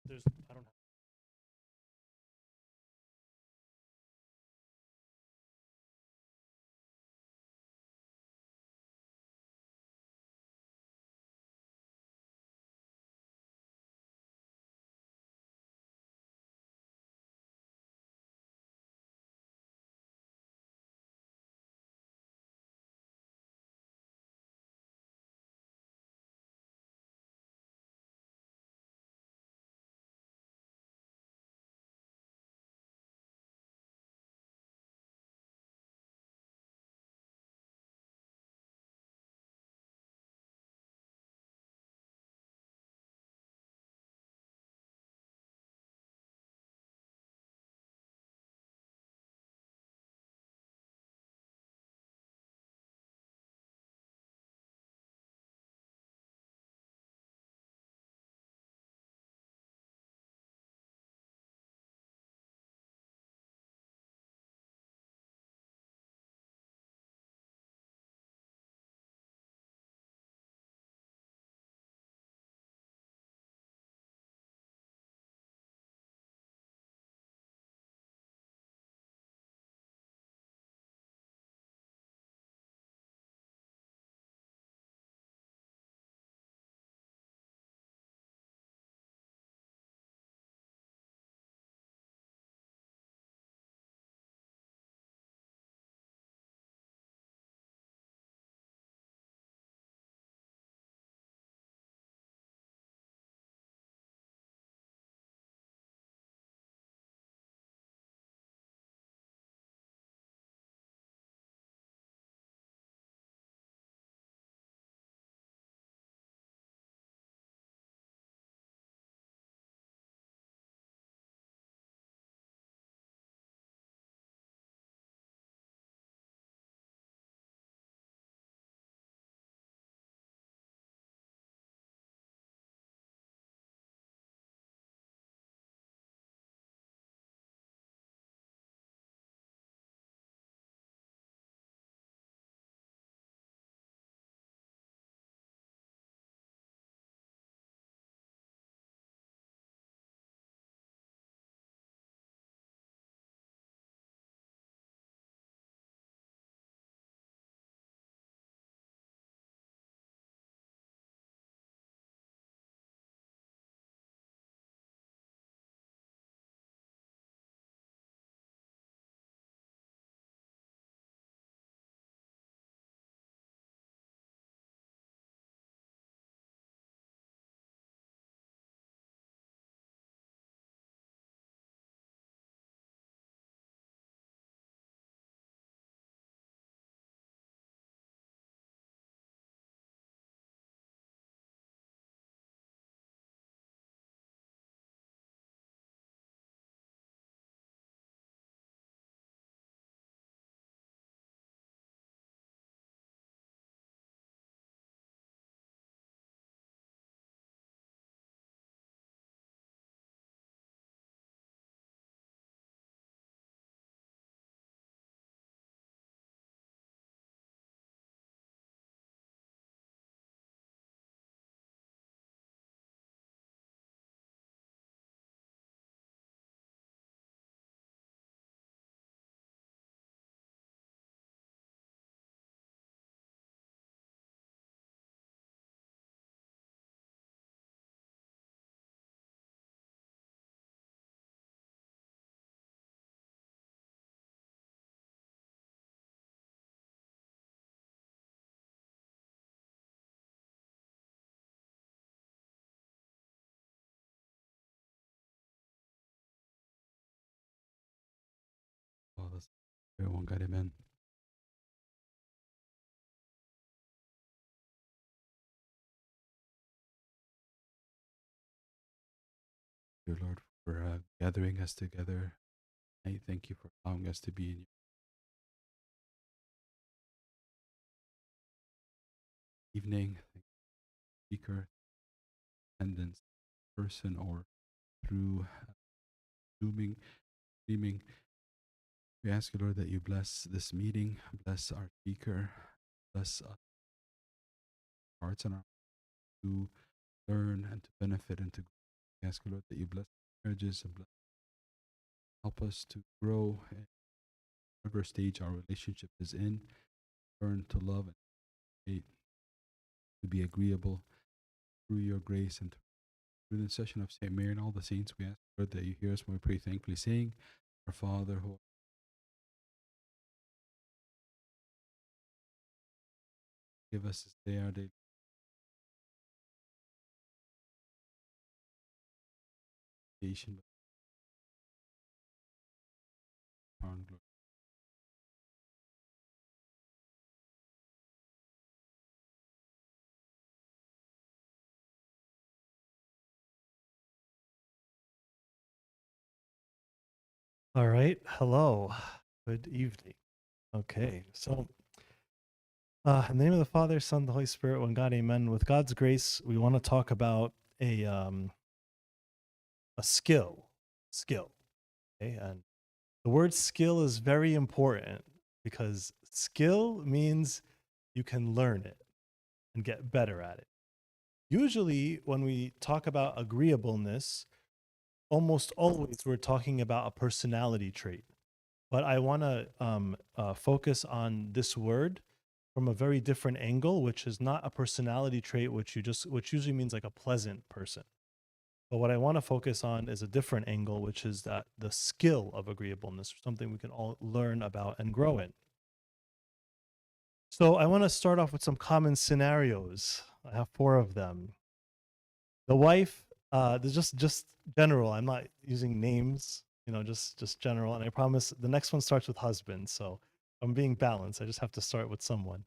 there's I don't have. Well, that's everyone got him in. Dear Lord, for gathering us together. I thank you for allowing us to be in your evening. Thank you, speaker, attendance, person, or through Zooming, streaming. We ask you, Lord, that you bless this meeting, bless our speaker, bless our hearts and our to learn and to benefit and to grow. We ask you, Lord, that you bless marriages and help us to grow in whatever stage our relationship is in, learn to love and hate, to be agreeable through your grace and through the intercession of Saint Mary and all the saints. We ask, Lord, that you hear us when we pray thankfully, saying, Our Father, who give us this day our daily salvation, power and glory. All right. Hello. Good evening. Okay. So, in the name of the Father, Son, the Holy Spirit, one God, amen. With God's grace, we want to talk about a skill. Skill. Okay. And the word skill is very important because skill means you can learn it and get better at it. Usually, when we talk about agreeableness, almost always we're talking about a personality trait. But I want to focus on this word from a very different angle, which is not a personality trait, which usually means like a pleasant person. But what I want to focus on is a different angle, which is that the skill of agreeableness, something we can all learn about and grow in. So I want to start off with some common scenarios. I have 4 of them. The wife, there's just general. I'm not using names, just general. And I promise the next one starts with husband. So I'm being balanced. I just have to start with someone.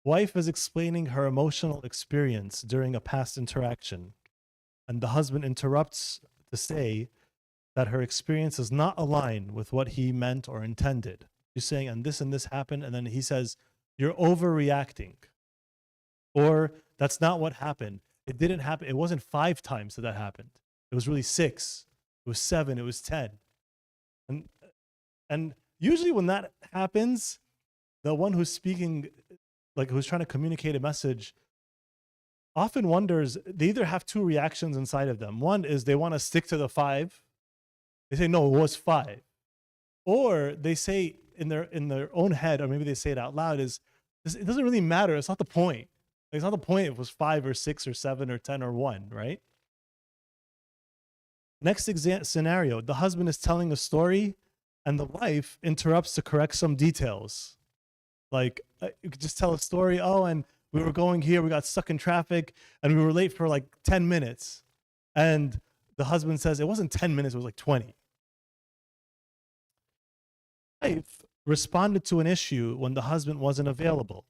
Wife is explaining her emotional experience during a past interaction, and the husband interrupts to say that her experience does not align with what he meant or intended. She's saying, and this happened, and then he says, "You're overreacting," or "That's not what happened. It didn't happen. It wasn't 5 times that happened. It was really 6. It was 7. It was 10." And usually when that happens, the one who's speaking, like who's trying to communicate a message, often wonders, they either have 2 reactions inside of them. One is they want to stick to the 5. They say, no, it was 5. Or they say in their own head, or maybe they say it out loud, it doesn't really matter. It's not the point. Like, it's not the point if it was 5 or 6 or 7 or 10 or 1, right? Next scenario, the husband is telling a story and the wife interrupts to correct some details. Like, you could just tell a story. Oh, and we were going here, we got stuck in traffic, and we were late for like 10 minutes. And the husband says, it wasn't 10 minutes, it was like 20. The wife responded to an issue when the husband wasn't available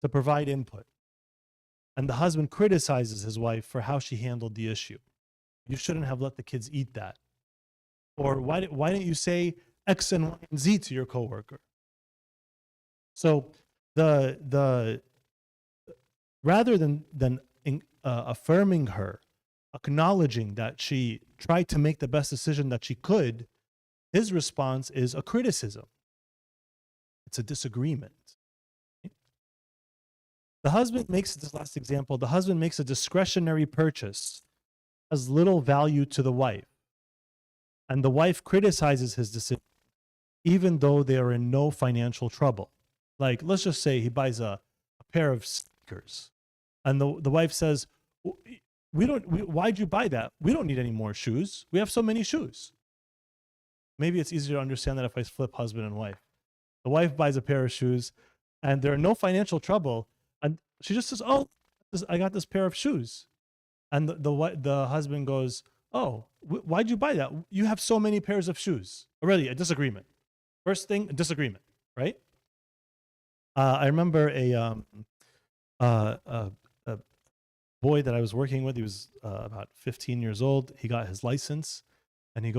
to provide input. And the husband criticizes his wife for how she handled the issue. You shouldn't have let the kids eat that. Or why didn't you say X and Y and Z to your coworker? So the rather than affirming her, acknowledging that she tried to make the best decision that she could, his response is a criticism. It's a disagreement. The husband makes, this last example, the husband makes a discretionary purchase, has little value to the wife, and the wife criticizes his decision, even though they are in no financial trouble. Like, let's just say he buys a pair of sneakers, and the wife says, why'd you buy that? We don't need any more shoes. We have so many shoes. Maybe it's easier to understand that if I flip husband and wife. The wife buys a pair of shoes, and they're in no financial trouble, and she just says, oh, I got this pair of shoes. And the husband goes, oh, why'd you buy that? You have so many pairs of shoes. Already, a disagreement. First thing, a disagreement, right? I remember a boy that I was working with. He was about 15 years old. He got his license, and he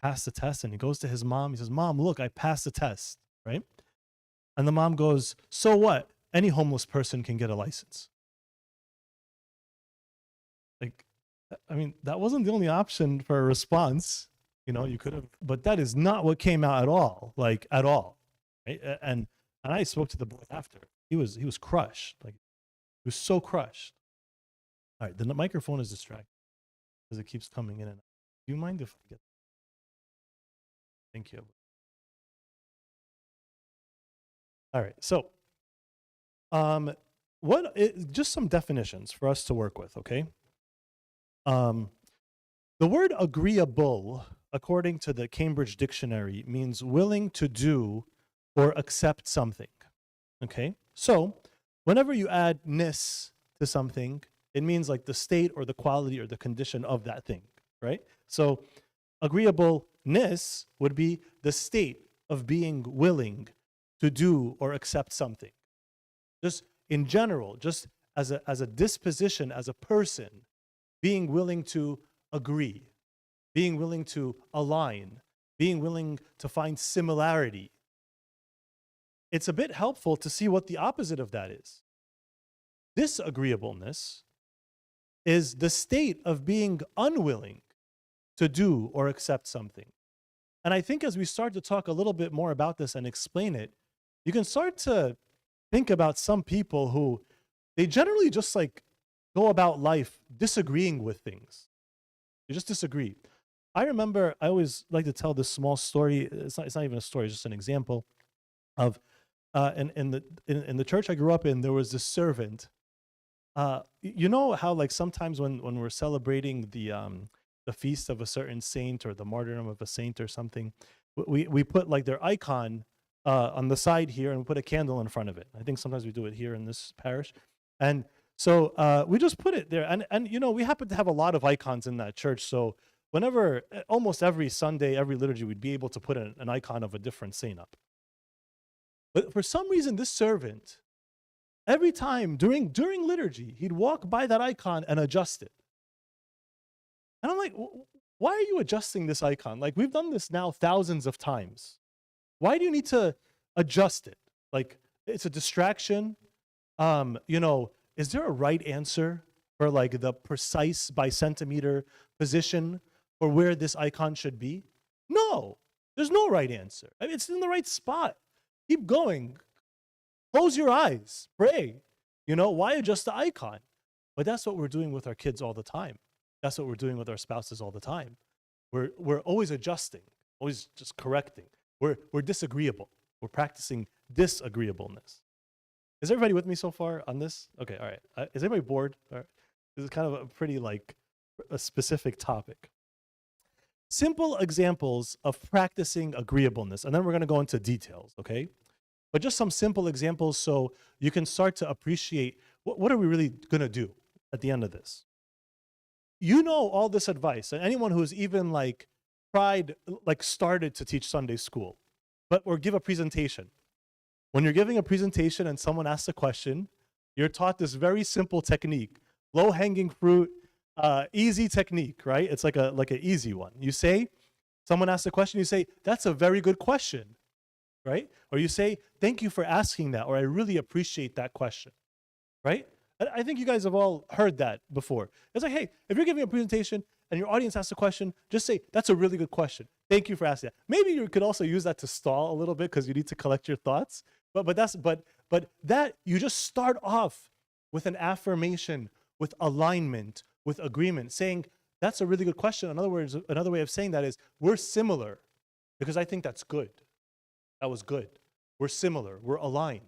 passed the test, and he goes to his mom. He says, "Mom, look, I passed the test," right? And the mom goes, "So what? Any homeless person can get a license." Like, I mean, that wasn't the only option for a response. You could have, but that is not what came out at all. Like, at all, right? And I spoke to the boy after. He was crushed. Like, he was so crushed. All right, the microphone is distracting. because it keeps coming in and out. Do you mind if I get? Thank you. All right. So, just some definitions for us to work with, okay? The word agreeable, according to the Cambridge Dictionary, means willing to do or accept something, okay? So, whenever you add ness to something, it means like the state or the quality or the condition of that thing, right? So, agreeableness would be the state of being willing to do or accept something. Just in general, just as a disposition, as a person, being willing to agree, being willing to align, being willing to find similarity. It's a bit helpful to see what the opposite of that is. Disagreeableness is the state of being unwilling to do or accept something. And I think as we start to talk a little bit more about this and explain it, you can start to think about some people who they generally just like go about life disagreeing with things. You just disagree. I remember, I always like to tell this small story. It's not even a story, it's just an example of in the church I grew up in, there was this servant. You know how like sometimes when we're celebrating the feast of a certain saint or the martyrdom of a saint or something, we put like their icon on the side here and we put a candle in front of it. I think sometimes we do it here in this parish. And so we just put it there. And you know, we happen to have a lot of icons in that church. So whenever, almost every Sunday, every liturgy, we'd be able to put an icon of a different saint up. But for some reason, this servant, every time during liturgy, he'd walk by that icon and adjust it. And I'm like, why are you adjusting this icon? Like, we've done this now thousands of times. Why do you need to adjust it? Like, it's a distraction. You know, is there a right answer for like the precise by centimeter position for where this icon should be? No, there's no right answer. I mean, it's in the right spot. Keep going. Close your eyes. Pray. You know, why adjust the icon? But that's what we're doing with our kids all the time. That's what we're doing with our spouses all the time. We're always adjusting, always just correcting. We're disagreeable. We're practicing disagreeableness. Is everybody with me so far on this? Okay, all right. Is anybody bored? All right. This is kind of a pretty like a specific topic. Simple examples of practicing agreeableness, and then we're going to go into details, okay? But just some simple examples so you can start to appreciate what are we really going to do at the end of this. You know all this advice, and anyone who's even like started to teach Sunday school, or give a presentation. When you're giving a presentation and someone asks a question, you're taught this very simple technique, low-hanging fruit, easy technique, right? It's like an easy one. You say, someone asks a question, you say, that's a very good question, right? Or you say, thank you for asking that, or I really appreciate that question, right? I think you guys have all heard that before. It's like, hey, if you're giving a presentation and your audience asks a question, just say, that's a really good question. Thank you for asking that. Maybe you could also use that to stall a little bit because you need to collect your thoughts. But that you just start off with an affirmation, with alignment, with agreement, saying, that's a really good question. In other words, another way of saying that is, we're similar because I think that's good. That was good. We're similar. We're aligned.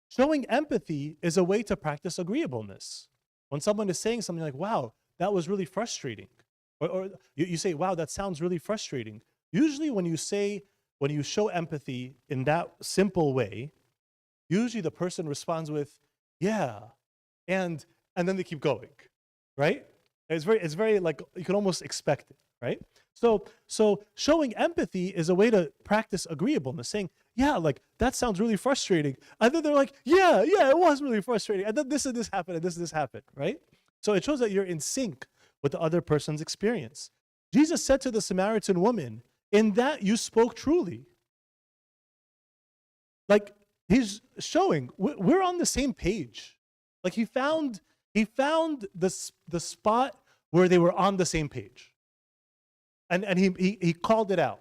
Showing empathy is a way to practice agreeableness. When someone is saying something like, wow, that was really frustrating. Or you say, wow, that sounds really frustrating. Usually when you show empathy in that simple way, usually the person responds with, yeah, and then they keep going, right? It's very like, you can almost expect it, right? So showing empathy is a way to practice agreeableness, saying, yeah, like that sounds really frustrating. And then they're like, yeah, it was really frustrating. And then this and this happened and this happened, right? So it shows that you're in sync with the other person's experience. Jesus said to the Samaritan woman, in that you spoke truly. Like he's showing we're on the same page. Like he found the spot where they were on the same page. And he called it out.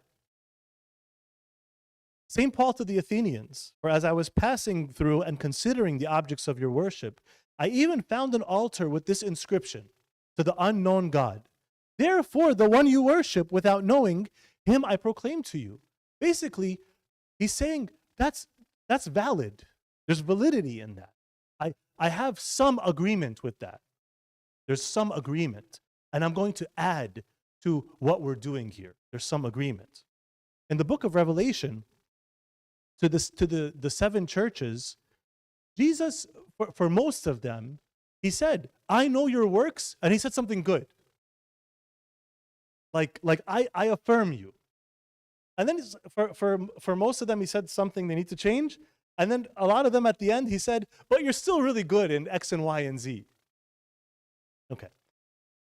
St. Paul to the Athenians, for as I was passing through and considering the objects of your worship, I even found an altar with this inscription. to the unknown God. Therefore, the one you worship without knowing him, I proclaim to you. Basically, he's saying that's valid. There's validity in that. I have some agreement with that. There's some agreement. And I'm going to add to what we're doing here. There's some agreement. In the book of Revelation, to the seven churches, Jesus, for most of them, he said, I know your works, and he said something good. Like I affirm you. And then for most of them, he said something they need to change. And then a lot of them at the end, he said, but you're still really good in X and Y and Z. Okay.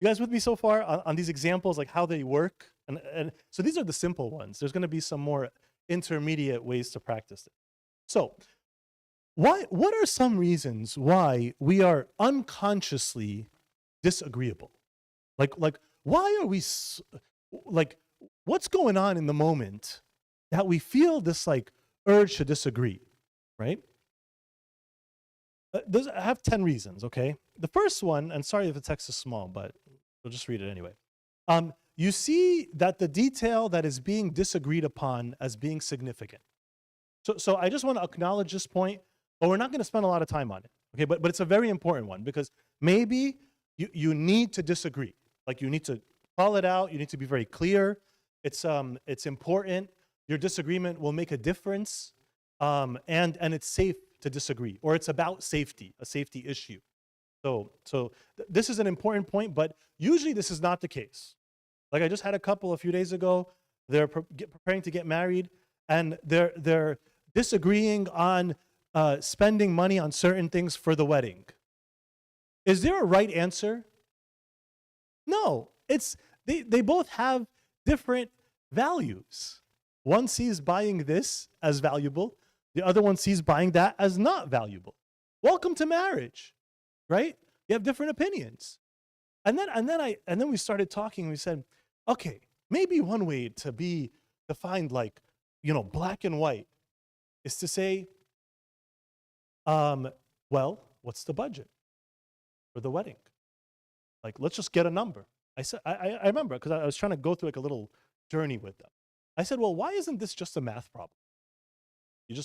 You guys with me so far on these examples, like how they work? And so these are the simple ones. There's going to be some more intermediate ways to practice it. So what are some reasons why we are unconsciously disagreeable? Like why are we, like, what's going on in the moment that we feel this like urge to disagree, right? I have 10 reasons, okay? The first one, and sorry if the text is small, but we'll just read it anyway. You see that the detail that is being disagreed upon as being significant. So I just want to acknowledge this point, but we're not going to spend a lot of time on it, okay? But it's a very important one because maybe you need to disagree. Like you need to call it out. You need to be very clear. It's important. Your disagreement will make a difference, and it's safe to disagree, or it's about safety, a safety issue. So this is an important point, but usually this is not the case. Like I just had a couple a few days ago. They're preparing to get married, and they're disagreeing on spending money on certain things for the wedding. Is there a right answer? No. They both have different values. One sees buying this as valuable. The other one sees buying that as not valuable. Welcome to marriage, right? You have different opinions. And then we started talking and we said, okay, maybe one way to find like, black and white is to say, well, what's the budget for the wedding? Like, let's just get a number. I said, I remember because I was trying to go through like a little journey with them. I said, well, why isn't this just a math problem? You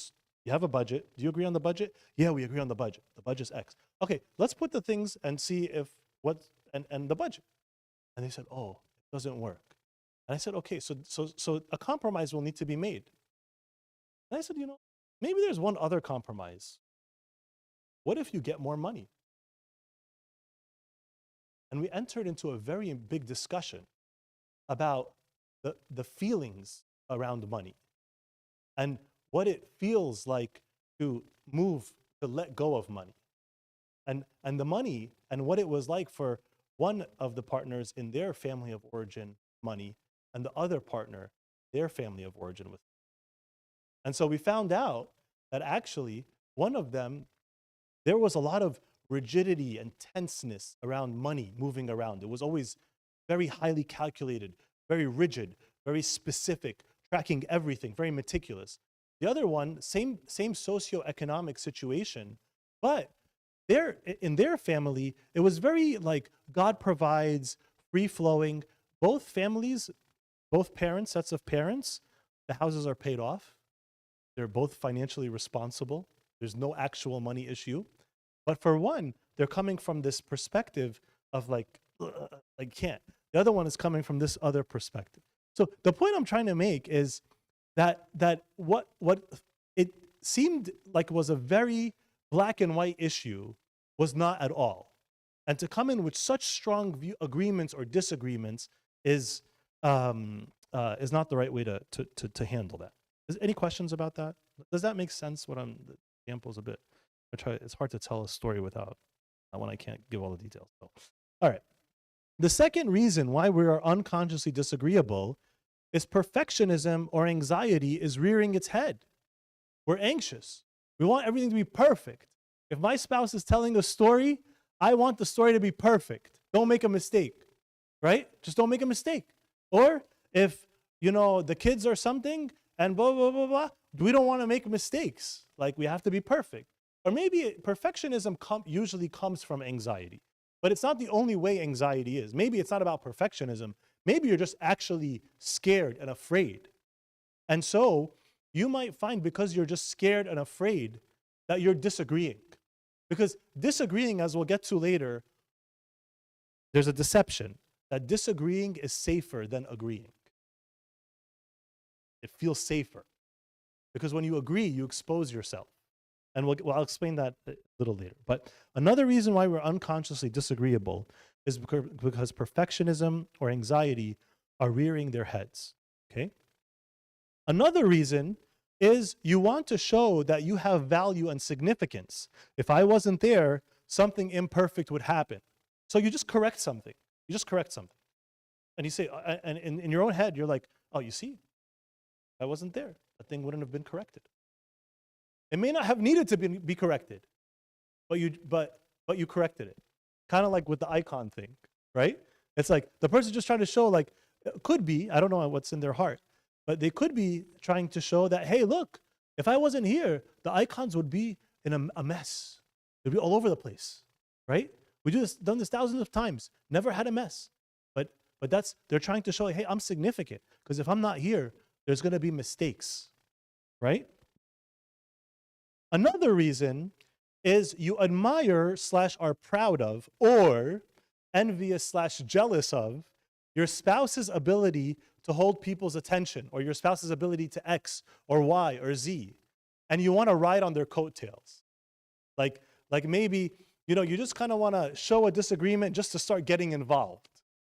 have a budget. Do you agree on the budget? Yeah, we agree on the budget. The budget's X. Okay, let's put the things and see if and the budget. And they said, oh, it doesn't work. And I said, okay, so a compromise will need to be made. And I said, maybe there's one other compromise. What if you get more money? And we entered into a very big discussion about the feelings around money and what it feels like to let go of money. And the money and what it was like for one of the partners in their family of origin money and the other partner, their family of origin with. And so we found out that actually one of them, there was a lot of rigidity and tenseness around money moving around. It was always very highly calculated, very rigid, very specific, tracking everything, very meticulous. The other one, same socioeconomic situation, but in their family, it was very like God provides, free-flowing. Both families, both parents, sets of parents, the houses are paid off. They're both financially responsible. There's no actual money issue. But for one, they're coming from this perspective of like can't. The other one is coming from this other perspective. So the point I'm trying to make is that what it seemed like was a very black and white issue was not at all. And to come in with such strong agreements or disagreements is not the right way to handle that. Any questions about that? Does that make sense? The example's a bit. It's hard to tell a story without when I can't give all the details. So, all right. The second reason why we are unconsciously disagreeable is perfectionism or anxiety is rearing its head. We're anxious. We want everything to be perfect. If my spouse is telling a story, I want the story to be perfect. Don't make a mistake, right? Just don't make a mistake. Or if, the kids are something and blah, blah, blah, blah, we don't want to make mistakes. Like we have to be perfect. Or maybe perfectionism usually comes from anxiety. But it's not the only way anxiety is. Maybe it's not about perfectionism. Maybe you're just actually scared and afraid. And so you might find, because you're just scared and afraid, that you're disagreeing. Because disagreeing, as we'll get to later, there's a deception that disagreeing is safer than agreeing. It feels safer. Because when you agree, you expose yourself. And I'll explain that a little later. But another reason why we're unconsciously disagreeable is because perfectionism or anxiety are rearing their heads. Okay? Another reason is you want to show that you have value and significance. If I wasn't there, something imperfect would happen. So you just correct something. You just correct something. And you say, and in your own head, you're like, oh, you see, if I wasn't there, that thing wouldn't have been corrected. It may not have needed to be corrected, but you corrected it. Kind of like with the icon thing, right? It's like the person just trying to show, like, could be, I don't know what's in their heart, but they could be trying to show that, hey, look, if I wasn't here, the icons would be in a mess. They'd be all over the place, right? We done this thousands of times, never had a mess. But they're trying to show, hey, I'm significant, because if I'm not here, there's going to be mistakes, right? Another reason is you admire / are proud of, or envious / jealous of, your spouse's ability to hold people's attention, or your spouse's ability to X or Y or Z, and you want to ride on their coattails. Like maybe, you just kind of want to show a disagreement just to start getting involved.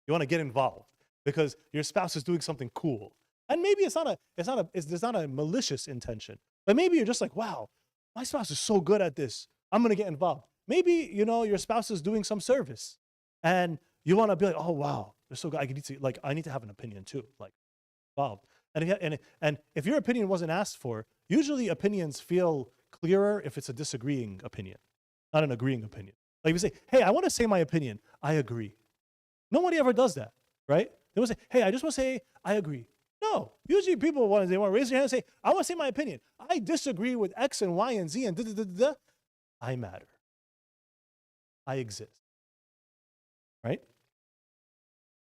You want to get involved because your spouse is doing something cool. And maybe there's not a malicious intention, but maybe you're just like, wow, my spouse is so good at this, I'm going to get involved. Maybe, your spouse is doing some service and you want to be like, oh, wow, they're so good. I need to have an opinion too, like, wow. And if your opinion wasn't asked for, usually opinions feel clearer if it's a disagreeing opinion, not an agreeing opinion. Like you say, hey, I want to say my opinion. I agree. Nobody ever does that, right? They will say, hey, I just want to say I agree. No, usually people want to raise their hand and say, I want to say my opinion. I disagree with X and Y and Z and da. I matter. I exist, right?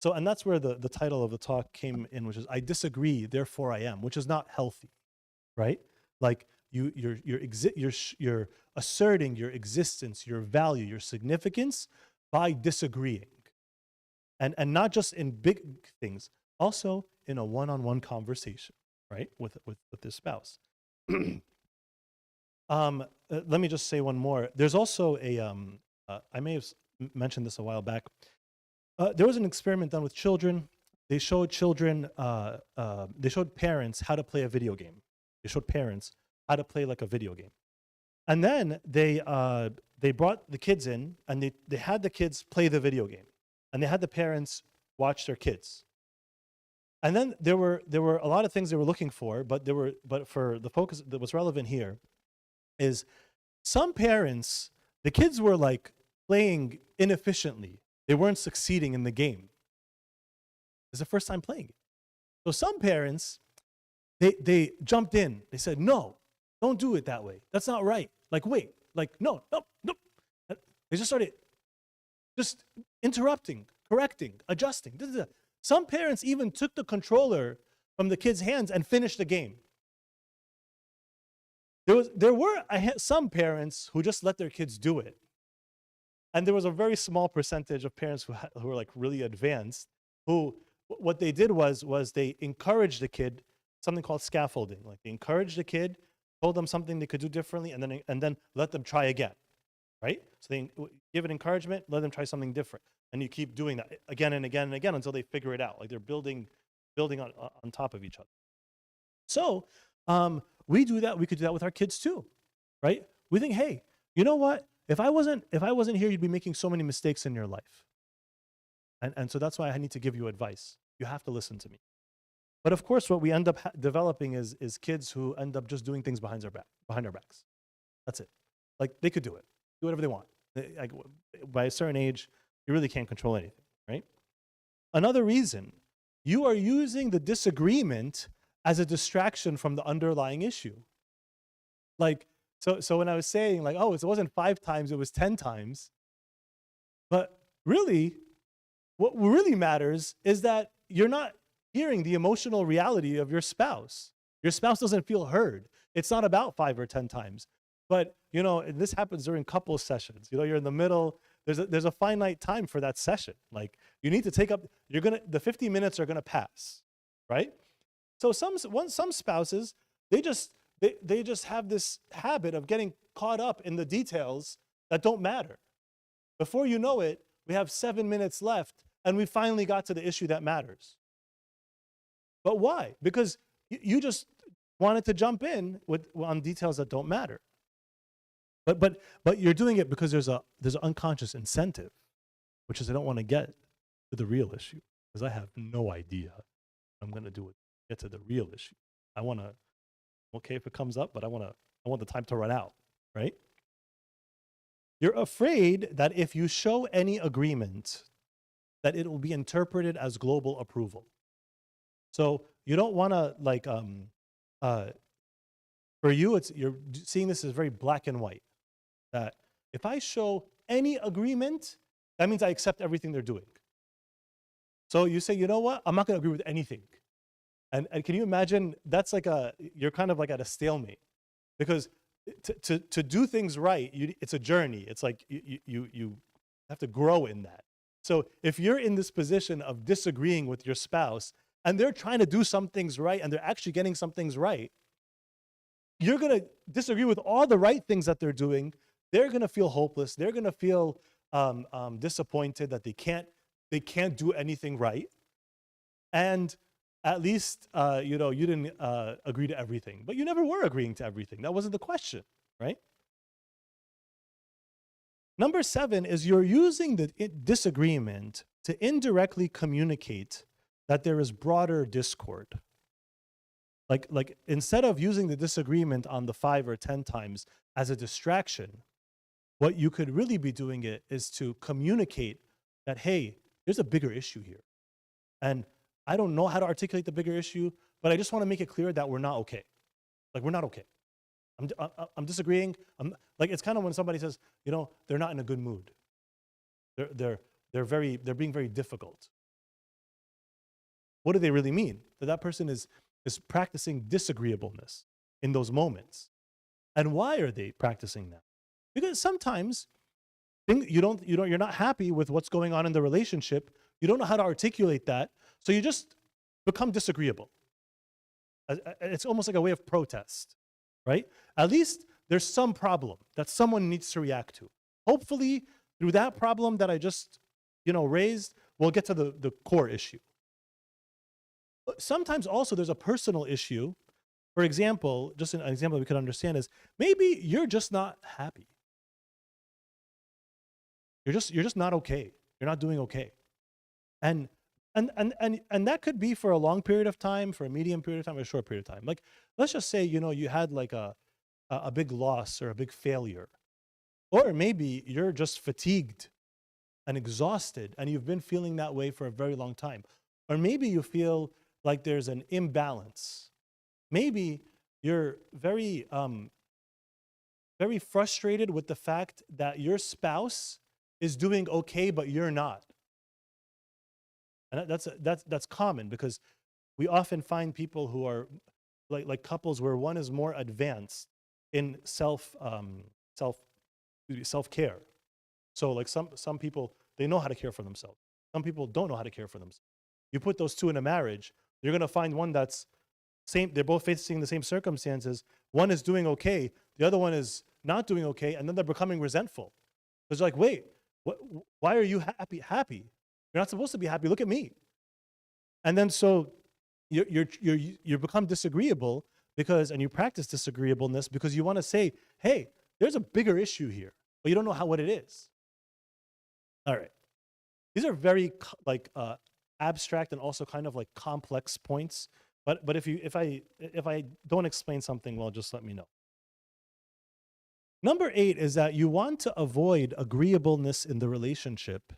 So, and that's where the title of the talk came in, which is I disagree, therefore I am, which is not healthy, right? Like you're asserting your existence, your value, your significance by disagreeing. And not just in big things, also in a one-on-one conversation, right, with this spouse. Let me just say one more. There's also I may have mentioned this a while back. There was an experiment done with children. They showed parents how to play a video game. They showed parents how to play like a video game. And then they brought the kids in and they had the kids play the video game. And they had the parents watch their kids. And then there were a lot of things they were looking for, but for the focus that was relevant here is some parents, the kids were like playing inefficiently. They weren't succeeding in the game. It's the first time playing it. So some parents, they jumped in. They said, no, don't do it that way. That's not right. Like, wait, like, no. They just started just interrupting, correcting, adjusting. Some parents even took the controller from the kids' hands and finished the game. There were some parents who just let their kids do it. And there was a very small percentage of parents who were like really advanced, who what they did was they encouraged the kid, something called scaffolding. Like they encouraged the kid, told them something they could do differently, and then let them try again. Right? So they give it encouragement, let them try something different. And you keep doing that again and again and again until they figure it out. Like they're building on top of each other. So we do that. We could do that with our kids too, right? We think, hey, you know what? If I wasn't here, you'd be making so many mistakes in your life. And so that's why I need to give you advice. You have to listen to me. But of course, what we end up developing is kids who end up just doing things behind our backs. That's it. Like they could do it. Do whatever they want. By a certain age, you really can't control anything, right? Another reason, you are using the disagreement as a distraction from the underlying issue. Like, so when I was saying like, oh, it wasn't 5 times, it was 10 times. But really, what really matters is that you're not hearing the emotional reality of your spouse. Your spouse doesn't feel heard. It's not about 5 or 10 times. But, this happens during couple sessions. You're in the middle. There's a finite time for that session. Like, you need to take up, the 50 minutes are gonna pass, right? So some spouses, they just have this habit of getting caught up in the details that don't matter. Before you know it, we have 7 minutes left, and we finally got to the issue that matters. But why? Because you just wanted to jump in on details that don't matter. But you're doing it because there's an unconscious incentive, which is I don't want to get to the real issue because I have no idea what I'm going to do it. Get to the real issue. I want to, okay, if it comes up, but I want the time to run out, right? You're afraid that if you show any agreement, that it will be interpreted as global approval. So you don't want to for you, you're seeing this as very black and white. That if I show any agreement, that means I accept everything they're doing. So you say, you know what? I'm not going to agree with anything. And can you imagine? That's you're kind of like at a stalemate, because to do things right, it's a journey. It's like you have to grow in that. So if you're in this position of disagreeing with your spouse, and they're trying to do some things right, and they're actually getting some things right, you're going to disagree with all the right things that they're doing. They're going to feel hopeless. They're going to feel disappointed that they can't do anything right. And at least, you didn't agree to everything. But you never were agreeing to everything. That wasn't the question, right? Number 7 is you're using the disagreement to indirectly communicate that there is broader discord. Like instead of using the disagreement on the 5 or 10 times as a distraction, what you could really be doing is to communicate that, hey, there's a bigger issue here. And I don't know how to articulate the bigger issue, but I just want to make it clear that we're not okay. Like, we're not okay. I'm disagreeing. It's kind of when somebody says, they're not in a good mood. They're being very difficult. What do they really mean? That person is practicing disagreeableness in those moments. And why are they practicing that? Because sometimes you're not happy with what's going on in the relationship. You don't know how to articulate that, so you just become disagreeable. It's almost like a way of protest, right? At least there's some problem that someone needs to react to. Hopefully, through that problem that I just raised, we'll get to the core issue. But sometimes also there's a personal issue. For example, just an example we could understand is maybe you're just not happy. You're just not okay. You're not doing okay. And that could be for a long period of time, for a medium period of time, or a short period of time. Like, let's just say, you had like a big loss or a big failure. Or maybe you're just fatigued and exhausted, and you've been feeling that way for a very long time. Or maybe you feel like there's an imbalance. Maybe you're very frustrated with the fact that your spouse is doing okay, but you're not. And that's common, because we often find people who are like couples where one is more advanced in self-care. So like some people, they know how to care for themselves. Some people don't know how to care for themselves. You put those two in a marriage, you're going to find one that's same. They're both facing the same circumstances. One is doing okay, the other one is not doing okay, and then they're becoming resentful. It's like, wait, why are you happy? You're not supposed to be happy. Look at me. And then so you become disagreeable and you practice disagreeableness because you want to say, hey, there's a bigger issue here, but you don't know what it is. All right. These are very abstract and also kind of like complex points. But if I don't explain something well, just let me know. Number 8 is that you want to avoid agreeableness in the relationship,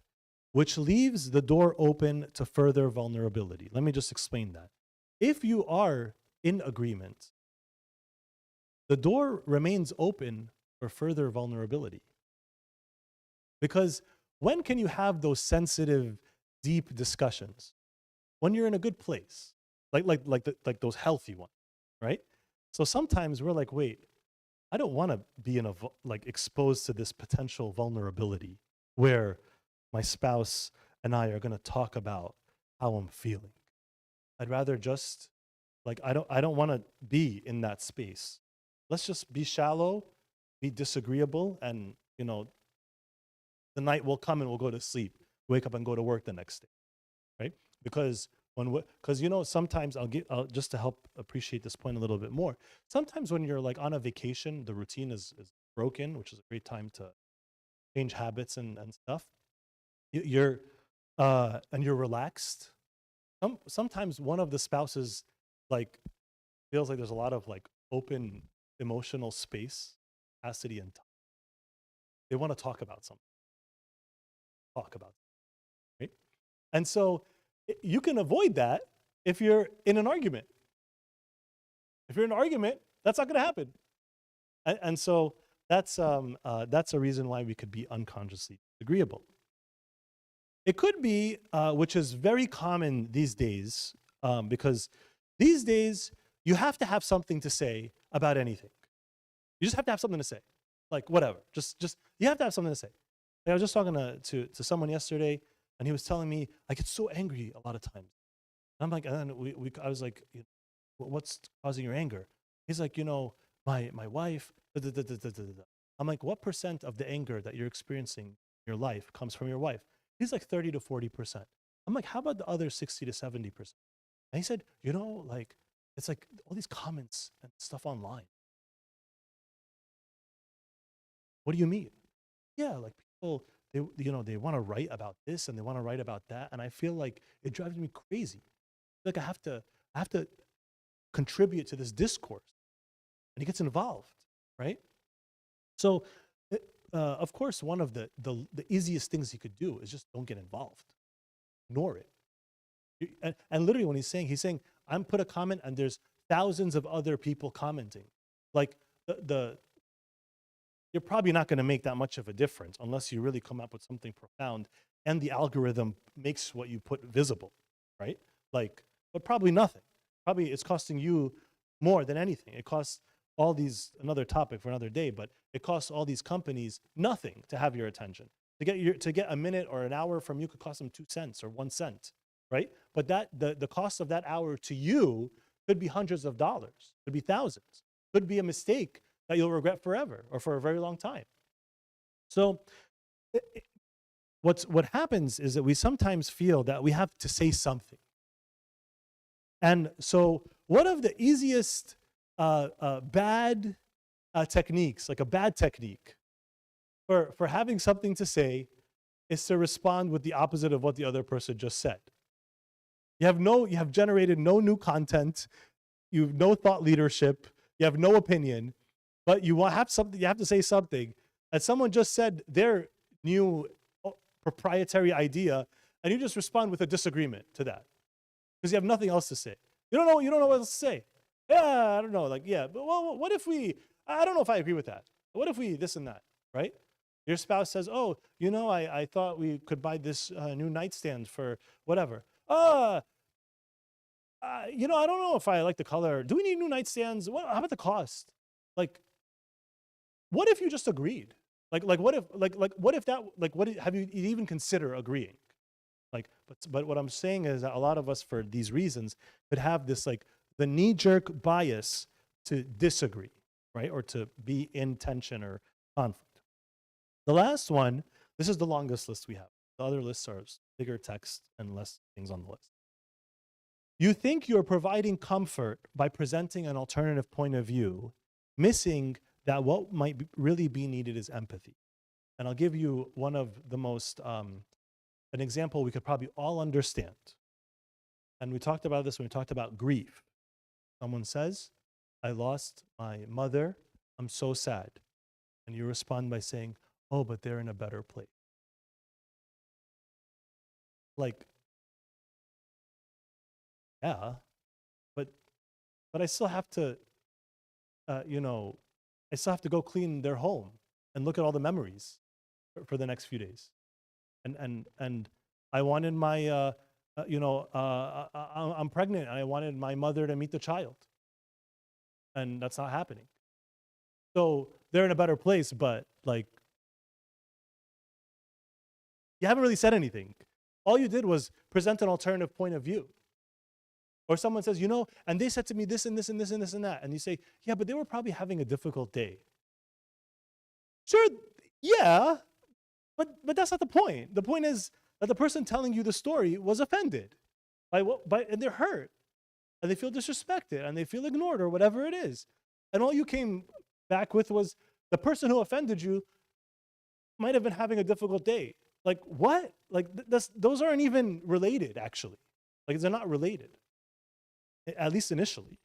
which leaves the door open to further vulnerability. Let me just explain that. If you are in agreement, the door remains open for further vulnerability. Because When can you have those sensitive, deep discussions? When you're in a good place, like those healthy ones, right? So sometimes we're like, wait, I don't want to be in a like exposed to this potential vulnerability where my spouse and I are going to talk about how I'm feeling. I'd rather just like I don't want to be in that space. Let's just be shallow, be disagreeable, and the night will come and we'll go to sleep, wake up and go to work the next day, right? Because because sometimes I'll just to help appreciate this point a little bit more. Sometimes when you're like on a vacation, the routine is broken, which is a great time to change habits and stuff. You're and you're relaxed. Sometimes one of the spouses like feels like there's a lot of like open emotional space, capacity, and time. They want to talk about something. Talk about it, right? And so you can avoid that if you're in an argument. If you're in an argument, that's not going to happen. And so that's a reason why we could be unconsciously agreeable. It could be, which is very common these days, because these days you have to have something to say about anything. You just have to have something to say, like whatever. Just you have to have something to say. Like I was just talking to someone yesterday, and he was telling me I get so angry a lot of times. And I'm like, and then I was like, what's causing your anger? He's like, my wife. Da, da, da, da, da, da, da." I'm like, what percent of the anger that you're experiencing in your life comes from your wife? He's like 30 to 40%. I'm like, how about the other 60 to 70%? And he said, like it's like all these comments and stuff online. What do you mean? Yeah, like people, they want to write about this and they want to write about that, and I feel like it drives me crazy. Like I have to contribute to this discourse, and he gets involved, right? So, of course, one of the easiest things he could do is just don't get involved, ignore it. And literally, when he's saying, I'm put a comment, and there's thousands of other people commenting. Like the you're probably not going to make that much of a difference unless you really come up with something profound, and the algorithm makes what you put visible, right? Like, but probably nothing. Probably it's costing you more than anything. It costs all these, another topic for another day, but it costs all these companies nothing to have your attention. To get a minute or an hour from you could cost them 2 cents or 1 cent, right? But the cost of that hour to you could be hundreds of dollars, could be thousands, could be a mistake that you'll regret forever or for a very long time. So what happens is that we sometimes feel that we have to say something. And so one of the easiest bad techniques, like a bad technique for having something to say, is to respond with the opposite of what the other person just said. You have generated no new content, you have no thought leadership, you have no opinion, but you have something, you have to say something. And someone just said their new proprietary idea, and you just respond with a disagreement to that because you have nothing else to say. You don't know what else to say. Yeah, I don't know. Like, yeah, but well, what if I don't know if I agree with that. What if we this and that, right? Your spouse says, oh, I thought we could buy this new nightstand for whatever. I don't know if I like the color. Do we need new nightstands? How about the cost? Like, what if you just agreed? What if that, have you even consider agreeing? But what I'm saying is that a lot of us, for these reasons, could have this the knee-jerk bias to disagree, right? Or to be in tension or conflict. The last one, this is the longest list we have. The other lists are bigger text and less things on the list. You think you're providing comfort by presenting an alternative point of view, missing that what might really be needed is empathy. And I'll give you one of the most, an example we could probably all understand. And we talked about this when we talked about grief. Someone says, I lost my mother, I'm so sad. And you respond by saying, oh, but they're in a better place. Like, yeah, but I still have to, I still have to go clean their home and look at all the memories for the next few days. and I wanted my I'm pregnant and I wanted my mother to meet the child, and that's not happening. So they're in a better place, but like, you haven't really said anything. All you did was present an alternative point of view. Or someone says, and they said to me this and this and this and this and that. And you say, yeah, but they were probably having a difficult day. Sure, yeah, but that's not the point. The point is that the person telling you the story was offended and they're hurt and they feel disrespected and they feel ignored or whatever it is. And all you came back with was the person who offended you might have been having a difficult day. Like, what? Like, those aren't even related, actually. Like, they're not related, at least initially.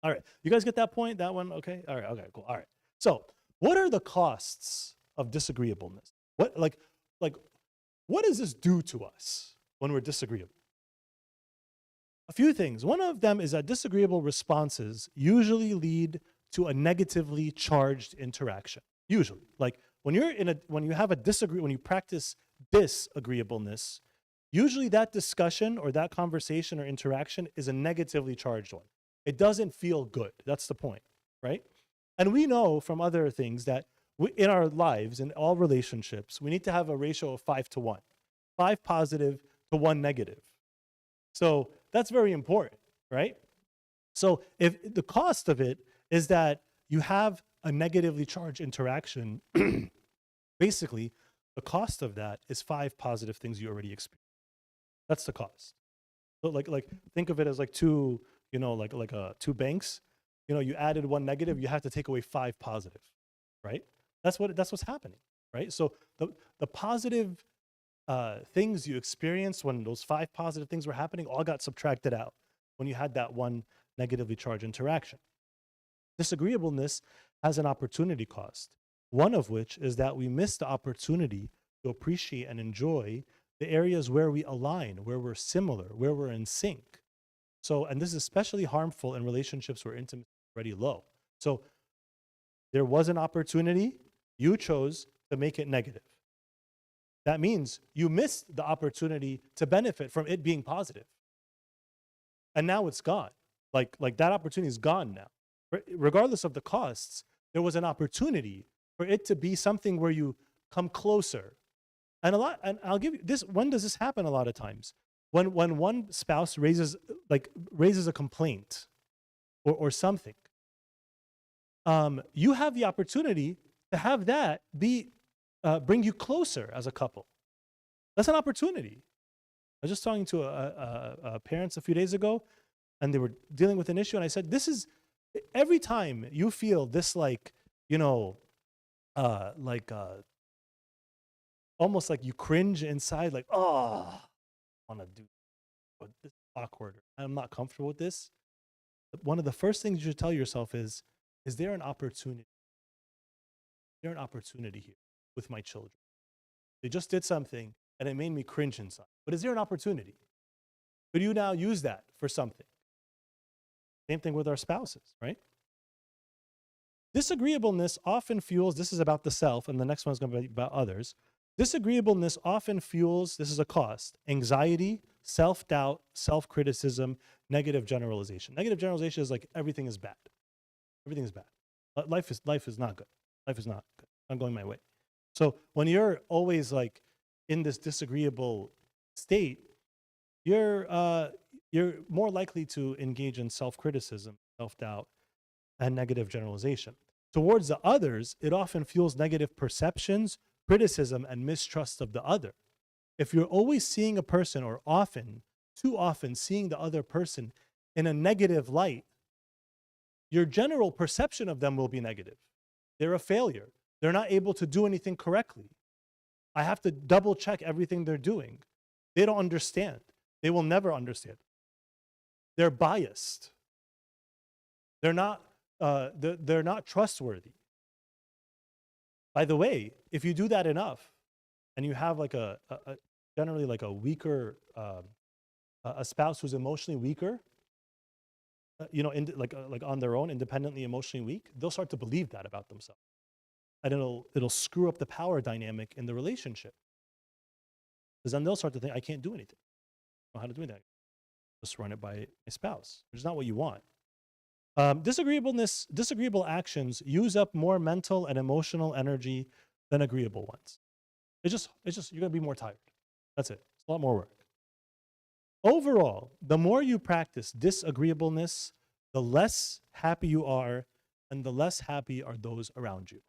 All right, you guys get that point? That one? Okay, all right, okay, cool. All right. So, what are the costs of disagreeableness? What does this do to us when we're disagreeable? A few things. One of them is that disagreeable responses usually lead to a negatively charged interaction. Usually, like when you practice disagreeableness, usually that discussion or that conversation or interaction is a negatively charged one. It doesn't feel good. That's the point, right? And we know from other things that in our lives, in all relationships, we need to have a ratio of 5 to 1. 5 positive to 1 negative. So that's very important, right? So if the cost of it is that you have a negatively charged interaction, basically the cost of that is 5 positive things you already experienced. That's the cost. So like think of it as like two banks. You added 1 negative, you have to take away 5 positive, right? That's what's happening, right? So the positive things you experienced when those 5 positive things were happening all got subtracted out when you had that 1 negatively charged interaction. Disagreeableness has an opportunity cost, one of which is that we miss the opportunity to appreciate and enjoy the areas where we align, where we're similar, where we're in sync. So, and this is especially harmful in relationships where intimacy is already low. So there was an opportunity, you chose to make it negative. That means you missed the opportunity to benefit from it being positive. And now it's gone. Like that opportunity is gone now. Regardless of the costs, there was an opportunity for it to be something where you come closer. And I'll give you this. When does this happen? A lot of times when one spouse raises a complaint or something, you have the opportunity to have that bring you closer as a couple. That's an opportunity. I was just talking to parents a few days ago, and they were dealing with an issue, and I said, this is every time you feel this almost like you cringe inside, like, oh, I want to do but this is awkward. I'm not comfortable with this. One of the first things you should tell yourself is there an opportunity? Is there an opportunity here with my children? They just did something and it made me cringe inside. But is there an opportunity? Could you now use that for something? Same thing with our spouses, right? Disagreeableness often fuels, this is about the self, and the next one is going to be about others. Disagreeableness often fuels, this is a cost, anxiety, self-doubt, self-criticism, negative generalization. Negative generalization is like everything is bad. Everything is bad. Life is not good. Life is not good. I'm going my way. So when you're always like in this disagreeable state, you're more likely to engage in self-criticism, self-doubt, and negative generalization. Towards the others, it often fuels negative perceptions, criticism, and mistrust of the other. If you're always seeing a person, or too often seeing the other person in a negative light, your general perception of them will be negative. They're a failure. They're not able to do anything correctly. I have to double check everything they're doing. They don't understand. They will never understand. They're biased. They're not trustworthy. By the way, if you do that enough, and you have like generally like a weaker, a spouse who's emotionally weaker, like on their own, independently emotionally weak, they'll start to believe that about themselves, and it'll screw up the power dynamic in the relationship. Because then they'll start to think, I can't do anything. I don't know how to do that. Just run it by my spouse, which is not what you want. Disagreeable actions use up more mental and emotional energy than agreeable ones. It's just, you're gonna be more tired. That's it. It's a lot more work. Overall, the more you practice disagreeableness, the less happy you are, and the less happy are those around you.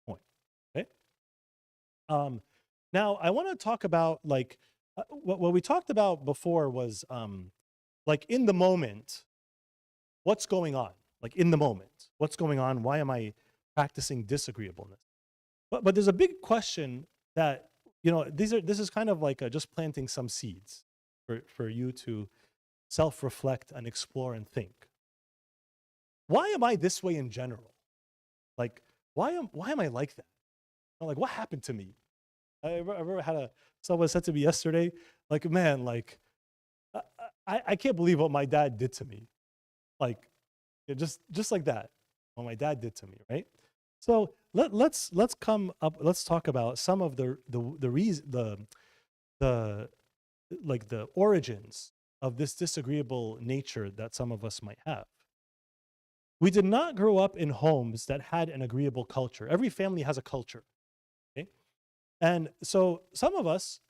Point. Okay. Now I want to talk about like what we talked about before was like in the moment, what's going on? Like in the moment, what's going on? Why am I practicing disagreeableness? But there's a big question that, you know, this is kind of like just planting some seeds for you to self-reflect and explore and think. Why am I this way in general? Like, why am I like that? Like, what happened to me? I remember had someone said to me yesterday, like, man, like, I can't believe what my dad did to me. Like, just like that, what my dad did to me, right? So let's talk about some of the origins of this disagreeable nature that some of us might have. We did not grow up in homes that had an agreeable culture. Every family has a culture, okay? And so some of us,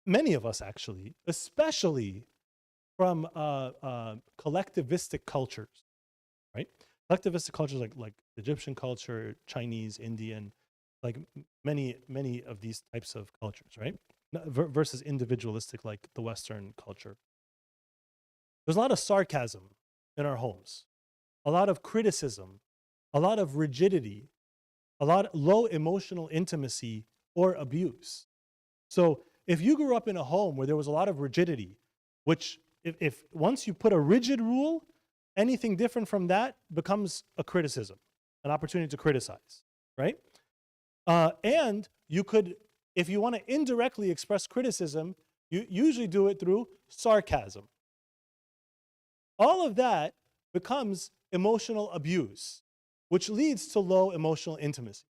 many of us actually, especially from collectivistic cultures, right? Collectivistic cultures like Egyptian culture, Chinese, Indian, like many of these types of cultures, right? Versus individualistic like the Western culture. There's a lot of sarcasm in our homes, a lot of criticism, a lot of rigidity, a lot of low emotional intimacy or abuse. So if you grew up in a home where there was a lot of rigidity, which if once you put a rigid rule, anything different from that becomes a criticism, an opportunity to criticize, right? And you could, if you want to indirectly express criticism, you usually do it through sarcasm. All of that becomes emotional abuse, which leads to low emotional intimacy.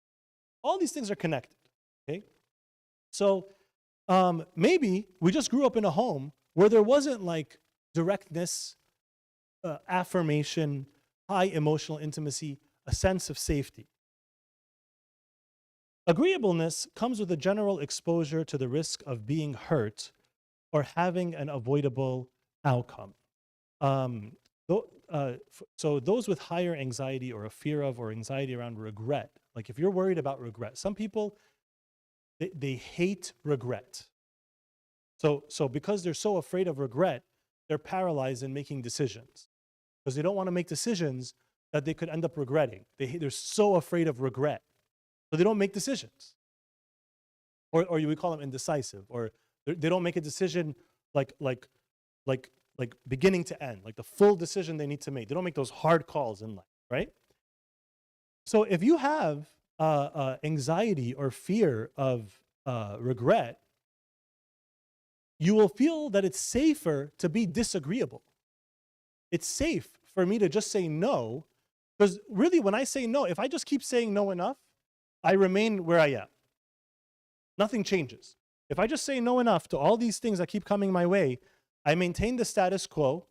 All these things are connected, okay? So maybe we just grew up in a home where there wasn't like directness, affirmation, high emotional intimacy, a sense of safety. Agreeableness comes with a general exposure to the risk of being hurt or having an avoidable outcome. So those with higher anxiety or a fear of or anxiety around regret, like if you're worried about regret, some people, they hate regret. So because they're so afraid of regret, they're paralyzed in making decisions because they don't want to make decisions that they could end up regretting. They're so afraid of regret, so they don't make decisions. Or we call them indecisive, or they don't make a decision like beginning to end, like the full decision they need to make. They don't make those hard calls in life, right? So if you have anxiety or fear of regret, you will feel that it's safer to be disagreeable. It's safe for me to just say no, because really when I say no, if I just keep saying no enough, I remain where I am. Nothing changes. If I just say no enough to all these things that keep coming my way, I maintain the status quo.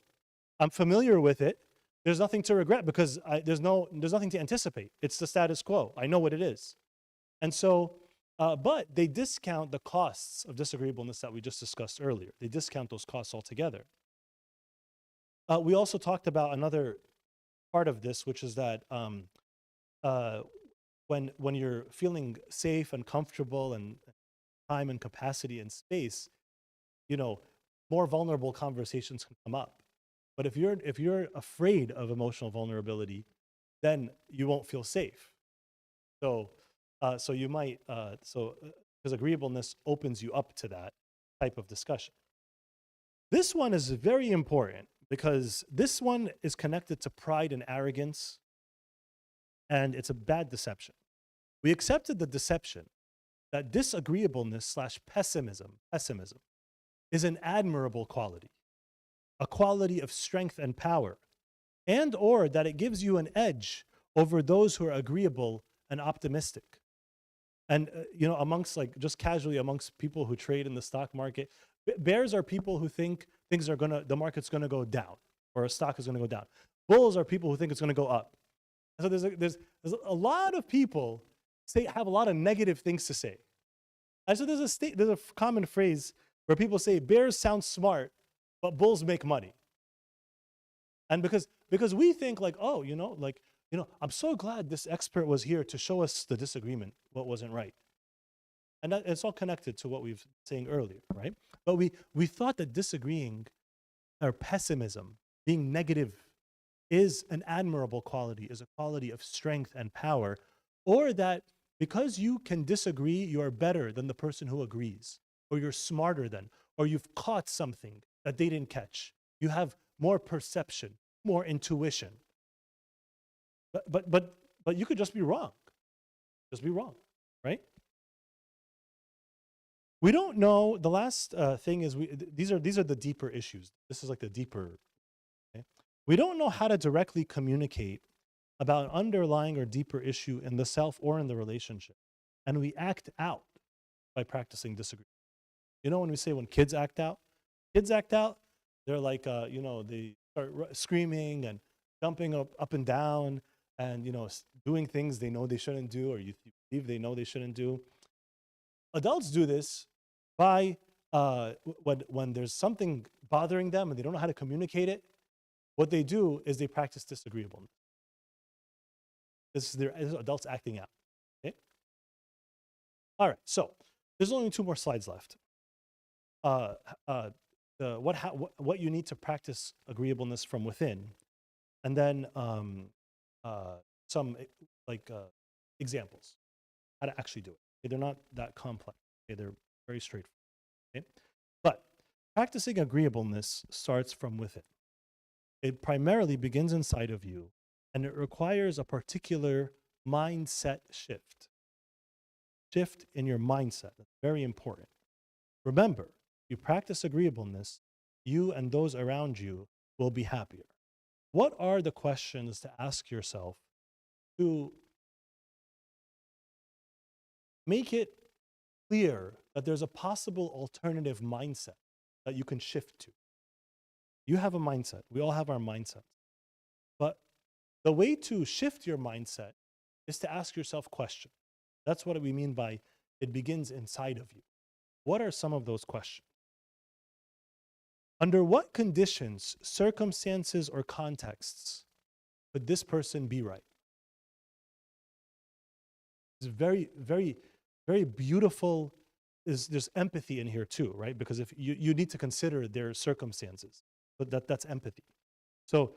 I'm familiar with it. There's nothing to regret because there's nothing to anticipate. It's the status quo. I know what it is. And so, but they discount the costs of disagreeableness that we just discussed earlier. They discount those costs altogether. We also talked about another part of this, which is that when you're feeling safe and comfortable and time and capacity and space, you know, more vulnerable conversations can come up. But if you're afraid of emotional vulnerability, then you won't feel safe. So you might because agreeableness opens you up to that type of discussion. This one is very important because this one is connected to pride and arrogance, and it's a bad deception. We accepted the deception that disagreeableness / pessimism is an admirable quality, a quality of strength and power, and or that it gives you an edge over those who are agreeable and optimistic. And amongst like just casually amongst people who trade in the stock market, bears are people who think the market's gonna go down or a stock is gonna go down. Bulls are people who think it's gonna go up. So there's a lot of people have a lot of negative things to say. And so there's a common phrase where people say bears sound smart, but bulls make money. And because we think like, oh, I'm so glad this expert was here to show us the disagreement, what wasn't right. And it's all connected to what we were saying earlier, right? But we thought that disagreeing or pessimism, being negative, is an admirable quality, is a quality of strength and power, or that because you can disagree, you are better than the person who agrees, or you're smarter than, or you've caught something that they didn't catch. You have more perception, more intuition. But you could just be wrong. Just be wrong, right? We don't know. The last thing is these are the deeper issues. This is like the deeper. Okay? We don't know how to directly communicate about an underlying or deeper issue in the self or in the relationship, and we act out by practicing disagreement. When we say when kids act out, they're like they start screaming and jumping up and down and doing things they know they shouldn't do, or you believe they know they shouldn't do. Adults do this by when there's something bothering them and they don't know how to communicate it. What they do is they practice disagreeableness. This is adults acting out. Okay. All right. So there's only 2 more slides left. What you need to practice agreeableness from within, and then some examples how to actually do it. Okay, they're not that complex. Okay, they're very straightforward. Okay? But practicing agreeableness starts from within. It primarily begins inside of you, and it requires a particular mindset shift. Shift in your mindset. That's very important. Remember, you practice agreeableness, you and those around you will be happier. What are the questions to ask yourself to make it clear that there's a possible alternative mindset that you can shift to? You have a mindset. We all have our mindsets. But the way to shift your mindset is to ask yourself questions. That's what we mean by it begins inside of you. What are some of those questions? Under what conditions, circumstances, or contexts could this person be right? It's very, very, very beautiful. There's empathy in here too, right? Because if you need to consider their circumstances, but that's empathy. So,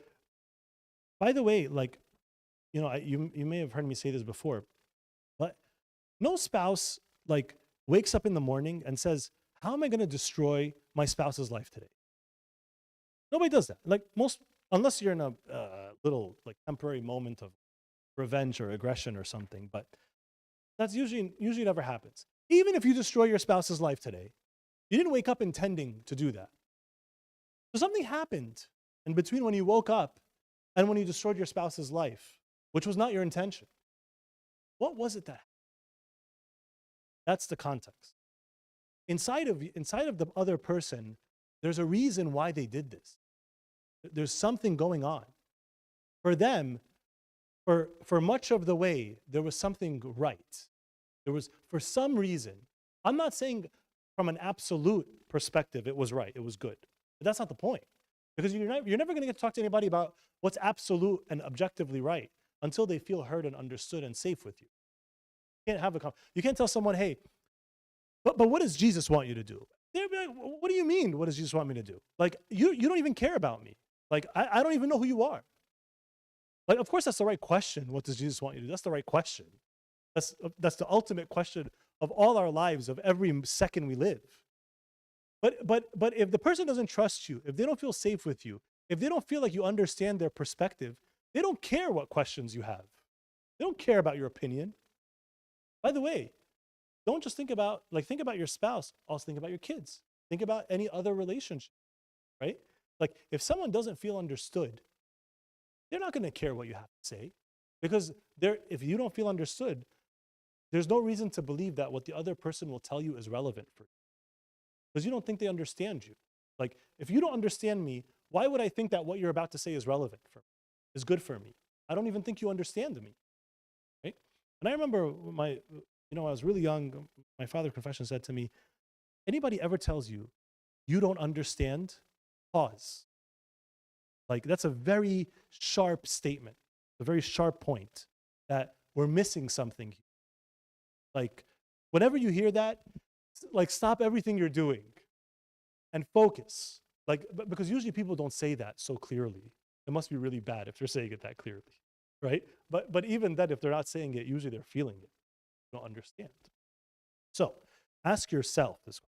by the way, you may have heard me say this before, but no spouse wakes up in the morning and says, "How am I going to destroy my spouse's life today?" Nobody does that. Unless you're in a little temporary moment of revenge or aggression or something, but that's usually never happens. Even if you destroy your spouse's life today, you didn't wake up intending to do that. So something happened in between when you woke up and when you destroyed your spouse's life, which was not your intention. What was it that? That's the context. Inside of the other person, there's a reason why they did this. There's something going on. For them, for much of the way, there was something right. There was, for some reason, I'm not saying from an absolute perspective it was right, it was good. But that's not the point. Because you're never going to get to talk to anybody about what's absolute and objectively right until they feel heard and understood and safe with you. You can't tell someone, "Hey, but what does Jesus want you to do?" They'll be like, "What do you mean? What does Jesus want me to do? You don't even care about me. I don't even know who you are." Of course, that's the right question. What does Jesus want you to do? That's the right question. That's the ultimate question of all our lives, of every second we live. But if the person doesn't trust you, if they don't feel safe with you, if they don't feel like you understand their perspective, they don't care what questions you have. They don't care about your opinion. By the way, don't just think about your spouse, also think about your kids. Think about any other relationship, right? If someone doesn't feel understood, they're not going to care what you have to say, because if you don't feel understood, there's no reason to believe that what the other person will tell you is relevant for you because you don't think they understand you. Like, if you don't understand me, why would I think that what you're about to say is relevant for me, is good for me? I don't even think you understand me, right? And I remember when I was really young, my father confession said to me, anybody ever tells you you don't understand, pause. Like, that's a very sharp statement, a very sharp point that we're missing something here. Like, whenever you hear that, like, stop everything you're doing and focus. Like, because usually people don't say that so clearly. It must be really bad if they're saying it that clearly, right? But even then, if they're not saying it, usually they're feeling it. You don't understand. So ask yourself this: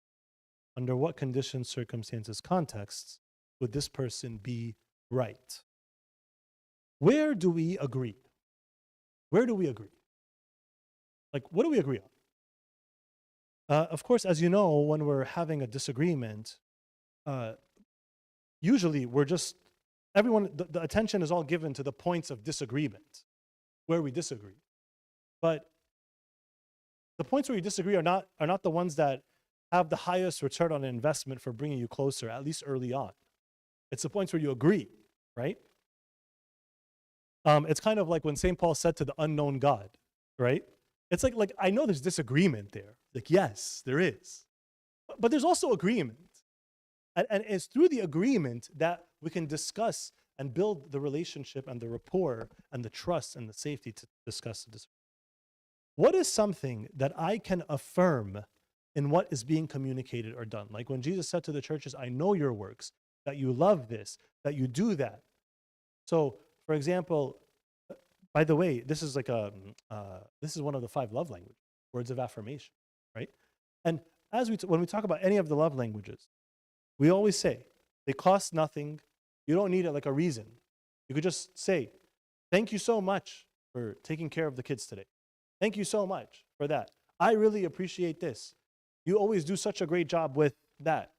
under what conditions, circumstances, contexts would this person be right? Where do we agree? Where do we agree? Like, what do we agree on? Of course, as you know, when we're having a disagreement, usually we're just, the attention is all given to the points of disagreement, where we disagree. But the points where you disagree are not the ones that have the highest return on investment for bringing you closer, at least early on. It's the points where you agree, right? It's kind of like when St. Paul said to the unknown God, right? It's like I know there's disagreement there. Like, yes, there is. But there's also agreement. And it's through the agreement that we can discuss and build the relationship and the rapport and the trust and the safety to discuss the disagreement. What is something that I can affirm in what is being communicated or done? Like when Jesus said to the churches, I know your works, that you love this, that you do that. So, for example, by the way, this is like this is one of the 5 love languages, words of affirmation, right? And when we talk about any of the love languages, we always say they cost nothing. You don't need it like a reason. You could just say, thank you so much for taking care of the kids today. Thank you so much for that. I really appreciate this. You always do such a great job with that.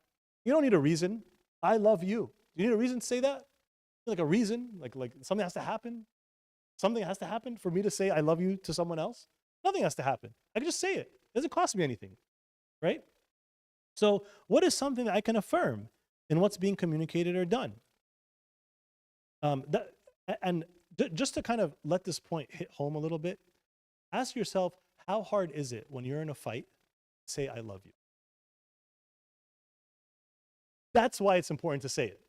You don't need a reason. I love you. Do you need a reason to say that? Like a reason? Like something has to happen? Something has to happen for me to say I love you to someone else? Nothing has to happen. I can just say it. It doesn't cost me anything, right? So what is something that I can affirm in what's being communicated or done? Just to kind of let this point hit home a little bit, ask yourself, how hard is it when you're in a fight to say I love you? That's why it's important to say it.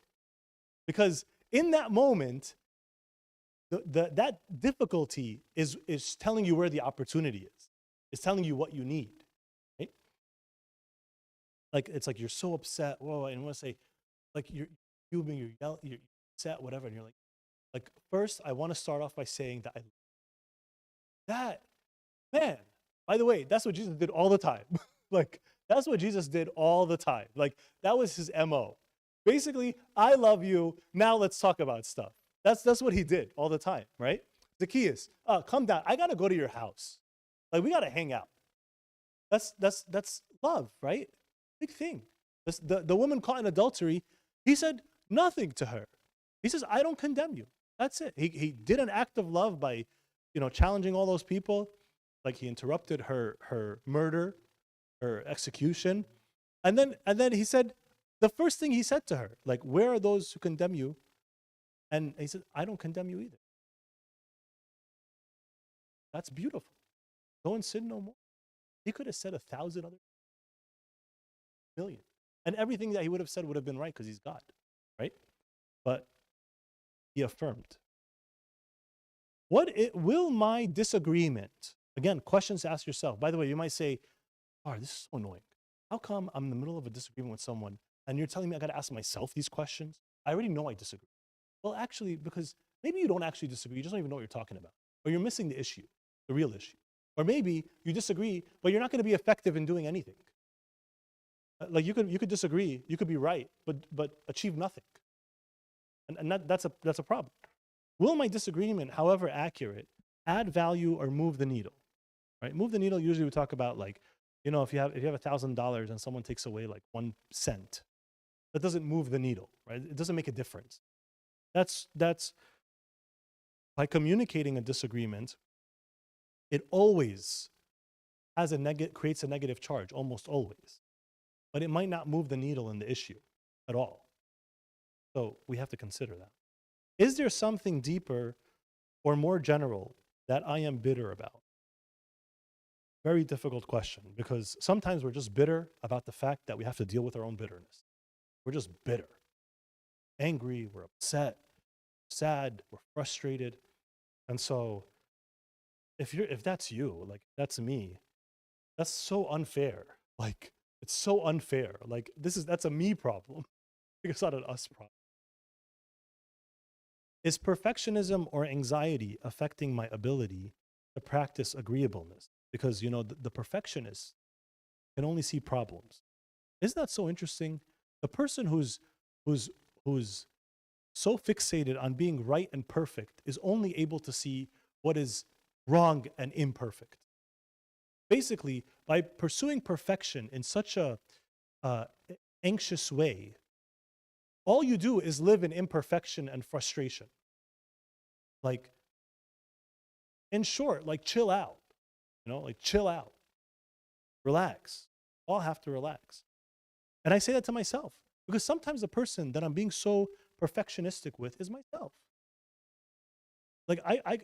Because in that moment, that difficulty is telling you where the opportunity is. It's telling you what you need, right? Like, it's like you're so upset. Whoa, and I want to say, like, you're upset, whatever, and you're like, first, I want to start off by saying that man, by the way, that's what Jesus did all the time. Like, that's what Jesus did all the time. Like, that was his MO. Basically, I love you. Now let's talk about stuff. That's what he did all the time, right? Zacchaeus, come down. I got to go to your house. Like, we got to hang out. That's love, right? Big thing. The woman caught in adultery, he said nothing to her. He says, I don't condemn you. That's it. He did an act of love by, challenging all those people. Like, he interrupted her murder, her execution. And then he said, the first thing he said to her, like, where are those who condemn you? And he said, I don't condemn you either. That's beautiful. Go and sin no more. He could have said 1,000 other million. And everything that he would have said would have been right because he's God, right? But he affirmed. Will my disagreement, again, questions to ask yourself. By the way, you might say, oh, this is so annoying. How come I'm in the middle of a disagreement with someone and you're telling me I got to ask myself these questions? I already know I disagree. Well, actually, because maybe you don't actually disagree. You just don't even know what you're talking about. Or you're missing the issue, the real issue. Or maybe you disagree, but you're not going to be effective in doing anything. Like, you could disagree, you could be right, but achieve nothing. And that's a problem. Will my disagreement, however accurate, add value or move the needle? Right? Move the needle, usually we talk about, like, if you have $1,000 and someone takes away like 1 cent, that doesn't move the needle, right? It doesn't make a difference. That's by communicating a disagreement, it always creates a negative charge almost always, but it might not move the needle in the issue at all. So we have to consider that. Is there something deeper or more general that I am bitter about? Very difficult question, because sometimes we're just bitter about the fact that we have to deal with our own bitterness. We're just bitter, angry, we're upset, sad, we're frustrated. And so if that's you, like that's me, that's so unfair. Like it's so unfair. Like that's a me problem. It's not an us problem. Is perfectionism or anxiety affecting my ability to practice agreeableness? Because the perfectionist can only see problems. Isn't that so interesting? The person who's so fixated on being right and perfect is only able to see what is wrong and imperfect. Basically, by pursuing perfection in such a anxious way, all you do is live in imperfection and frustration. Like, in short, like chill out, like chill out, relax. All have to relax. And I say that to myself because sometimes the person that I'm being so perfectionistic with is myself. Like I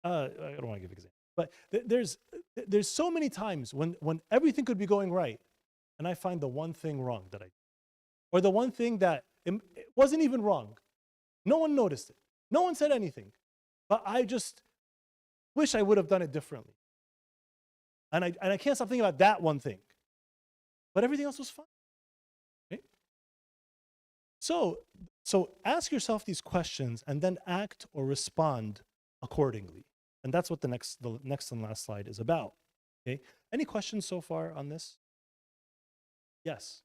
don't want to give examples, but there's so many times when everything could be going right, and I find the one thing wrong that I, or the one thing that it wasn't even wrong. No one noticed it. No one said anything, but I just wish I would have done it differently. And I can't stop thinking about that one thing, but everything else was fine. Okay? So ask yourself these questions and then act or respond accordingly. And that's what the next and last slide is about. Okay? Any questions so far on this? Yes.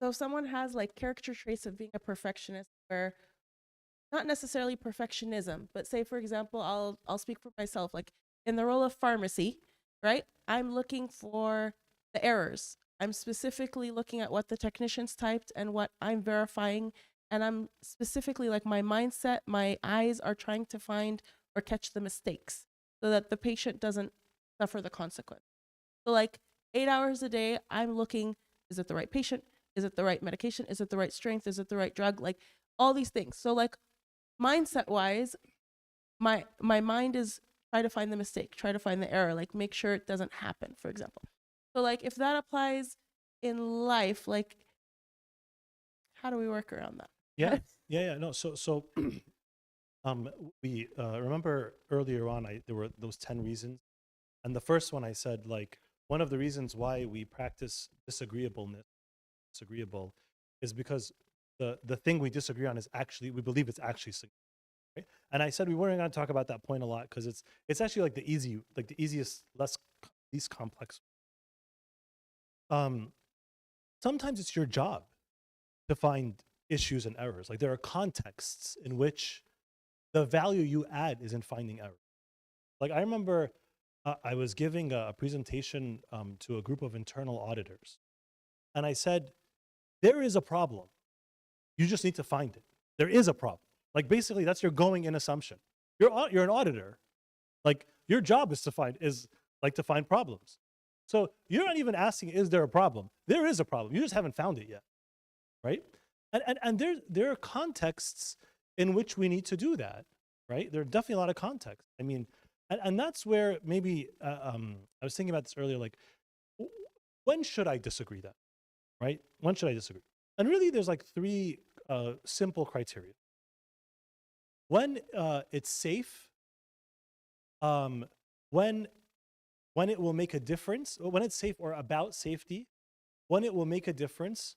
So if someone has like character traits of being a perfectionist, where not necessarily perfectionism, but say for example, I'll speak for myself, like in the role of pharmacy, right? I'm looking for the errors. I'm specifically looking at what the technicians typed and what I'm verifying. And I'm specifically like my mindset, my eyes are trying to find or catch the mistakes so that the patient doesn't suffer the consequence. So like 8 hours a day, I'm looking, is it the right patient? Is it the right medication? Is it the right strength? Is it the right drug? Like all these things. So like mindset wise, my mind is try to find the mistake, try to find the error, like make sure it doesn't happen, for example. So like if that applies in life, like how do we work around that? Yeah. No. So we remember earlier on, there were those 10 reasons, and the first one I said, like, one of the reasons why we practice disagreeable, is because the thing we disagree on is actually, we believe it's actually significant. Right? And I said we weren't going to talk about that point a lot because it's actually like the easiest, least complex. Sometimes it's your job to find issues and errors. Like there are contexts in which the value you add is in finding errors. Like I remember I was giving a presentation to a group of internal auditors, and I said, there is a problem. You just need to find it. There is a problem. Like basically that's your going in assumption. You're an auditor. Like your job is to find problems. So you're not even asking, is there a problem? There is a problem. You just haven't found it yet. Right? And there are contexts in which we need to do that. Right? There are definitely a lot of contexts. I mean, and that's where maybe I was thinking about this earlier, like when should I disagree then? Right? When should I disagree? And really there's like three simple criteria. When it's safe, when it will make a difference, when it's safe or about safety, when it will make a difference,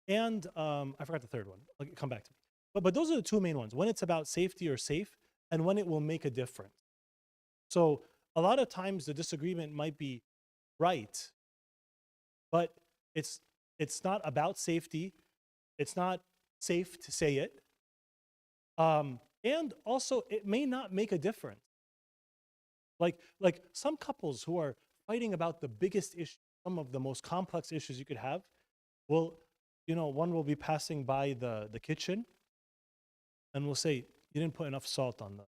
and I forgot the third one. I'll come back to me. But those are the two main ones. When it's about safety or safe, and when it will make a difference. So a lot of times the disagreement might be right, but it's not about safety. It's not safe to say it. And also it may not make a difference. Like some couples who are fighting about the biggest issue, some of the most complex issues you could have, will one will be passing by the kitchen and will say, you didn't put enough salt on the,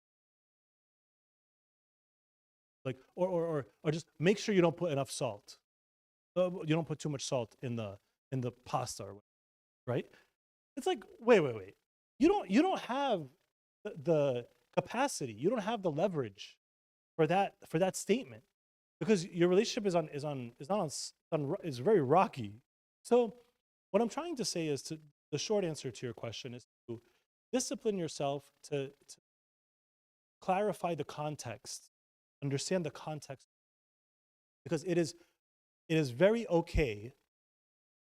like, or just make sure you don't put enough salt. You don't put too much salt in the pasta, or whatever, right? It's like, wait. You don't have the capacity. You don't have the leverage for that statement, because your relationship is very rocky. So what I'm trying to say is, the short answer to your question is to discipline yourself to clarify the context, understand the context, because it is very okay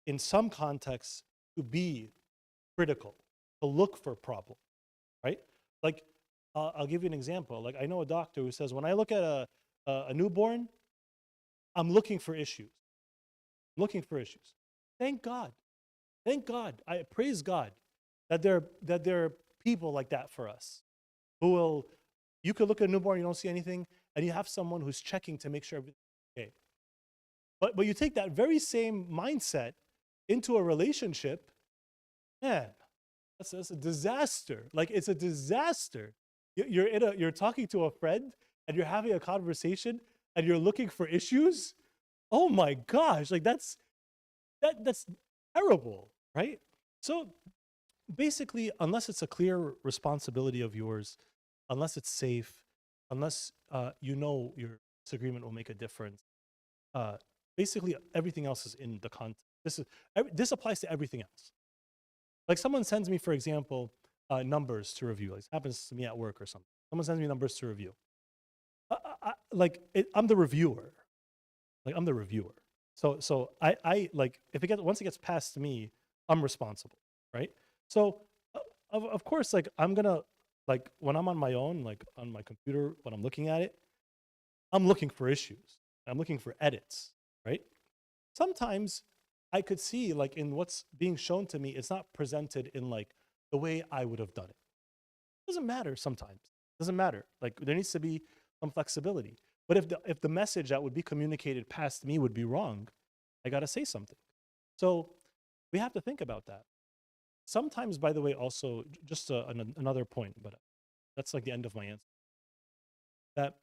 in some contexts to be critical, to look for problems, right? Like, I'll give you an example. Like, I know a doctor who says, when I look at a newborn, I'm looking for issues. I'm looking for issues. Thank God. Thank God. I praise God that there are people like that for us, who will, you could look at a newborn, you don't see anything, and you have someone who's checking to make sure everything's okay. But you take that very same mindset into a relationship, man, that's a disaster. Like, it's a disaster. You're talking to a friend and you're having a conversation and you're looking for issues. Oh my gosh, like that's terrible, right? So basically, unless it's a clear responsibility of yours, unless it's safe, unless your disagreement will make a difference, basically everything else is in the context. This applies to everything else. Like, someone sends me, for example, numbers to review. Like, it happens to me at work or something. Someone sends me numbers to review. I'm the reviewer. Like, I'm the reviewer. So I like, once it gets past me, I'm responsible, right? So of course, like, I'm gonna, like, when I'm on my own, like on my computer, when I'm looking at it, I'm looking for issues. I'm looking for edits, right? Sometimes I could see, like, in what's being shown to me, it's not presented in like the way I would have done it. Doesn't matter sometimes. Doesn't matter. Like, there needs to be some flexibility. But if the message that would be communicated past me would be wrong, I got to say something. So we have to think about that. Sometimes, by the way, also, just another point, but that's like the end of my answer. That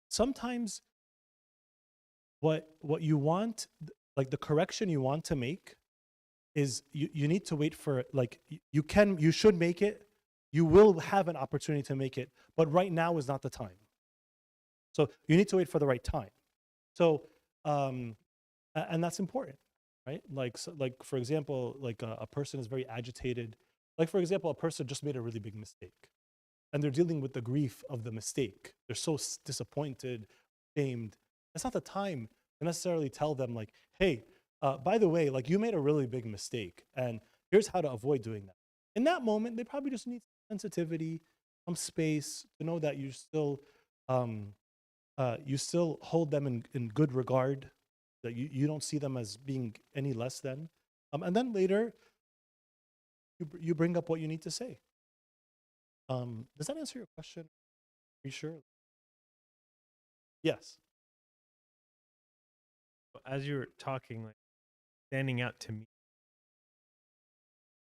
sometimes what you want, like the correction you want to make, is you need to wait for, like, you should make it. You will have an opportunity to make it, but right now is not the time. So you need to wait for the right time. So, and that's important, right? Like, for example, like a person is very agitated. Like, for example, a person just made a really big mistake, and they're dealing with the grief of the mistake. They're so disappointed, shamed. That's not the time to necessarily tell them, like, hey, by the way, like, you made a really big mistake, and here's how to avoid doing that. In that moment, they probably just need sensitivity, some space, to know that you still hold them in good regard, that you don't see them as being any less than. And then later, you bring up what you need to say. Does that answer your question? Are you sure? Yes. As you were talking, like, standing out to me,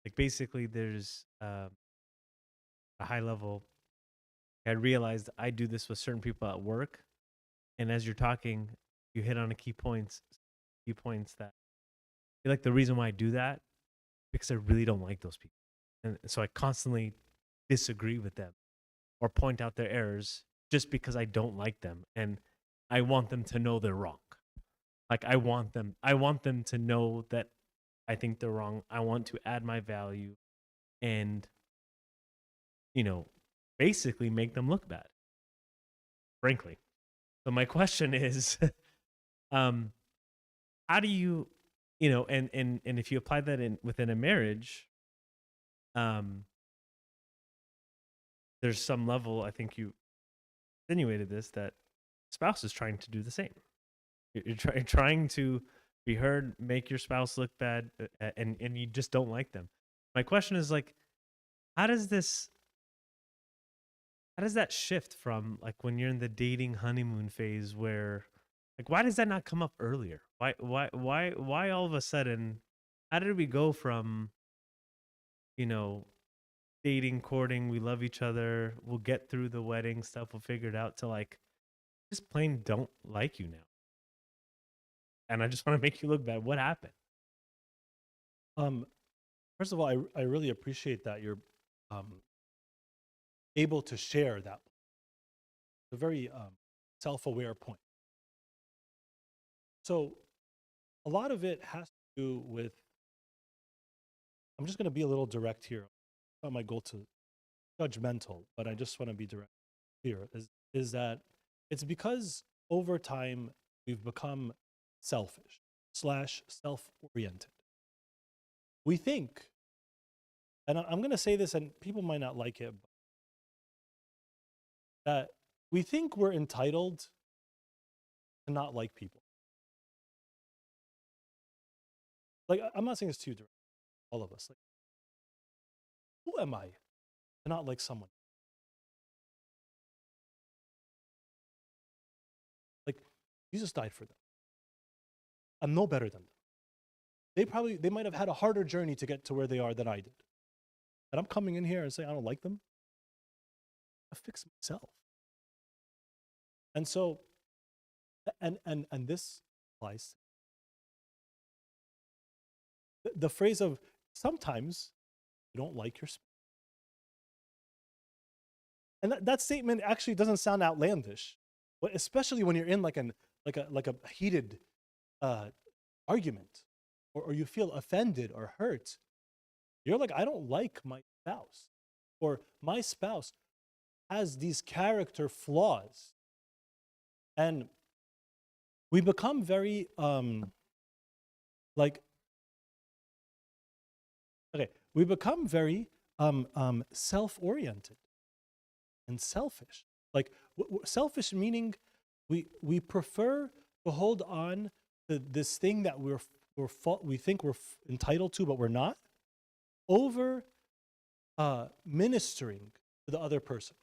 like, basically there's a high level. I realized I do this with certain people at work, and as you're talking, you hit on a key points that I feel like the reason why I do that, because I really don't like those people, and so I constantly disagree with them or point out their errors just because I don't like them, and I want them to know they're wrong. Like, I want them to know that I think they're wrong. I want to add my value and, basically make them look bad, frankly. So my question is, how do you, and if you apply that within a marriage, there's some level, I think you insinuated this, that spouse is trying to do the same. You're trying to be heard, make your spouse look bad, and you just don't like them. My question is, like, how does that shift from, like, when you're in the dating honeymoon phase, where, like, why does that not come up earlier? Why all of a sudden, how did we go from, you know, dating, courting, we love each other, we'll get through the wedding stuff, we'll figure it out, to like just plain don't like you now. And I just want to make you look bad. What happened? Um, first of all, I really appreciate that you're able to share that. It's a very self-aware point. So a lot of it has to do with, I'm just going to be a little direct here. It's not my goal to judgmental, but I just want to be direct here, is that it's because over time we've become selfish / self-oriented. We think, and I'm going to say this and people might not like it, but that we think we're entitled to not like people. Like, I'm not saying this to you, direct, all of us. Like, who am I to not like someone? Like, Jesus died for them. I'm no better than them. They might have had a harder journey to get to where they are than I did. And I'm coming in here and saying I don't like them. I fix myself. And so, and this applies. The phrase of sometimes you don't like your spouse. And that statement actually doesn't sound outlandish, but especially when you're in like a heated argument, or you feel offended or hurt. You're like, I don't like my spouse, or my spouse has these character flaws. And we become very we become very self-oriented and selfish. Like selfish meaning we prefer to hold on to this thing that we think we're entitled to, but we're not, over ministering to the other person.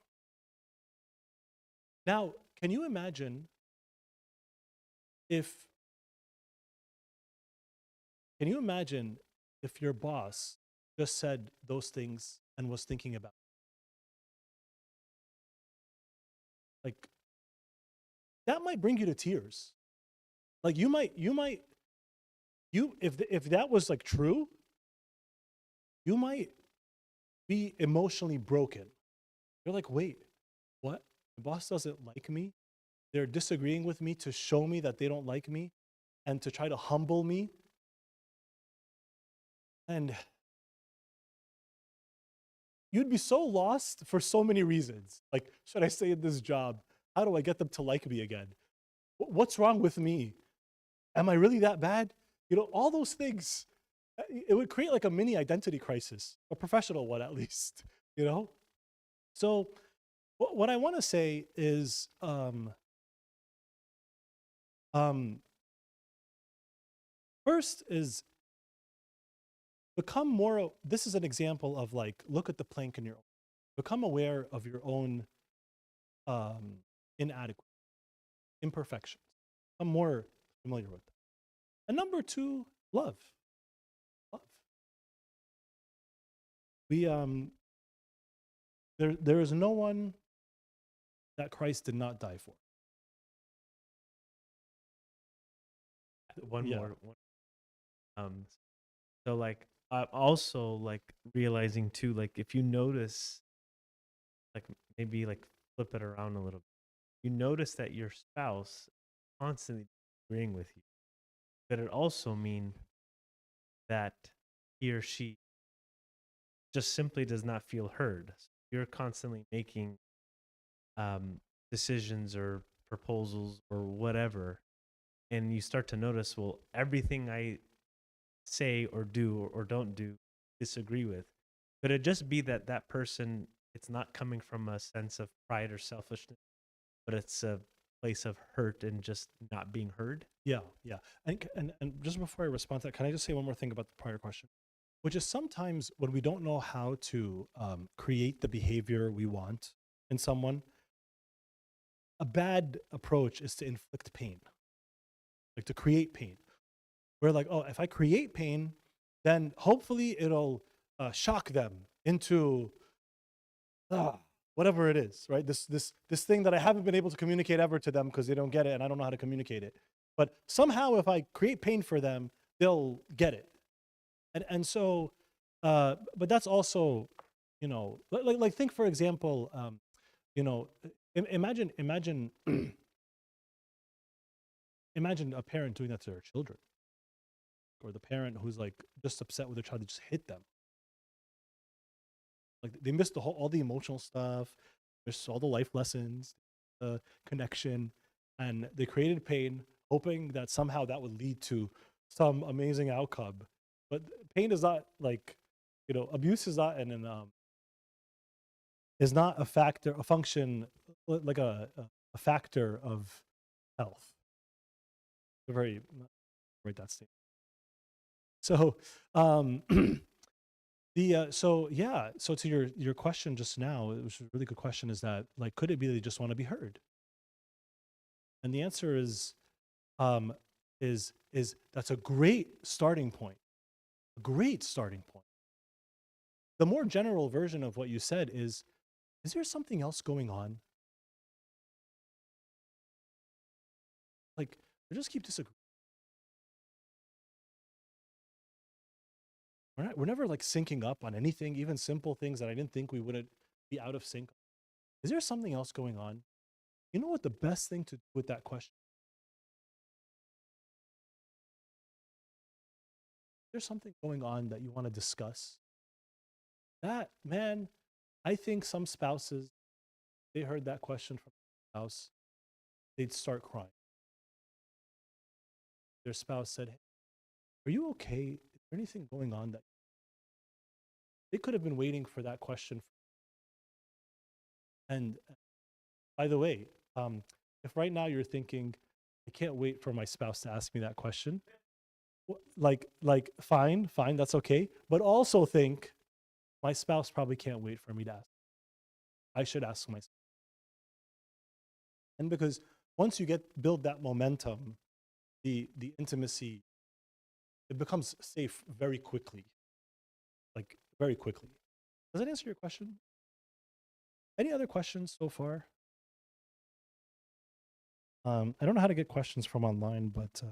Now, can you imagine if your boss just said those things and was thinking about it? Like, that might bring you to tears. Like if that was like true, you might be emotionally broken. You're like, wait, what? The boss doesn't like me? They're disagreeing with me to show me that they don't like me and to try to humble me. And you'd be so lost for so many reasons. Like, should I stay in this job? How do I get them to like me again? What's wrong with me? Am I really that bad? You know, all those things. It would create like a mini identity crisis, a professional one at least, you know? So what I want to say is, first is become more, this is an example of like, look at the plank in your own. Become aware of your own inadequacy, imperfections. I'm more familiar with that. And number two, love. Love. We there is no one that Christ did not die for. One Yeah. more. So like also like realizing too, like if you notice, like maybe like flip it around a little bit. You notice that your spouse constantly agreeing with you. Could it also mean that he or she just simply does not feel heard? So you're constantly making decisions or proposals or whatever, and you start to notice, well, everything I say or do or don't do, disagree with. Could it just be that that person, it's not coming from a sense of pride or selfishness, but it's a place of hurt and just not being heard? Yeah. And just before I respond to that, can I just say one more thing about the prior question? Which is sometimes when we don't know how to create the behavior we want in someone, a bad approach is to inflict pain, like to create pain. We're like, oh, if I create pain, then hopefully it'll shock them into whatever it is, right? This thing that I haven't been able to communicate ever to them because they don't get it and I don't know how to communicate it. But somehow if I create pain for them, they'll get it. And so, but that's also, you know, like think for example, you know, imagine imagine a parent doing that to their children, or the parent who's like just upset with their child, they just hit them. Like they missed all the emotional stuff, missed all the life lessons, the connection, and they created pain, hoping that somehow that would lead to some amazing outcome. But pain is not like, you know, abuse is not is not a factor, a function, like a factor of health. A very write that statement. So so yeah, so to your question just now, which is a really good question, is that like could it be they just want to be heard? And the answer is um is that's a great starting point. A great starting point. The more general version of what you said is there something else going on? Like we just keep disagreeing. We're never like syncing up on anything, even simple things that I didn't think we wouldn't be out of sync. Is there something else going on? You know what the best thing to do with that question? There's something going on that you want to discuss. That, man, I think some spouses, they heard that question from their spouse, they'd start crying. Their spouse said, "Hey, are you okay? Is there anything going on that they could have been waiting for that question?" And by the way, if right now you're thinking, I can't wait for my spouse to ask me that question, like fine, that's okay. But also think, my spouse probably can't wait for me to ask. I should ask myself. And because once you build that momentum, the intimacy, it becomes safe very quickly. Like very quickly. Does that answer your question? Any other questions so far? I don't know how to get questions from online, but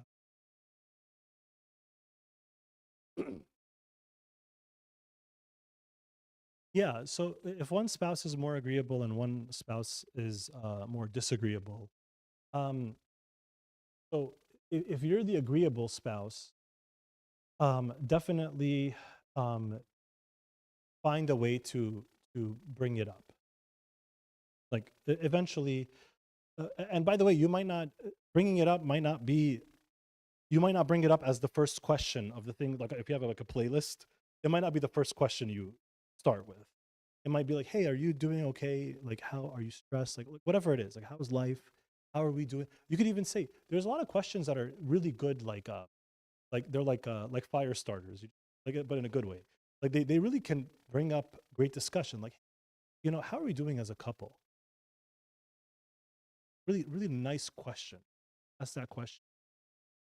yeah. So if one spouse is more agreeable and one spouse is more disagreeable, so if you're the agreeable spouse, definitely find a way to bring it up. Like eventually, and by the way, you might not bringing it up might not be. You might not bring it up as the first question of the thing. Like if you have like a playlist, it might not be the first question you start with. It might be like, "Hey, are you doing okay? Like, how are you stressed? Like, whatever it is. Like, how's life? How are we doing?" You could even say there's a lot of questions that are really good. Like they're like fire starters, but in a good way. Like they really can bring up great discussion. Like, you know, how are we doing as a couple? Really, really nice question. Ask that question.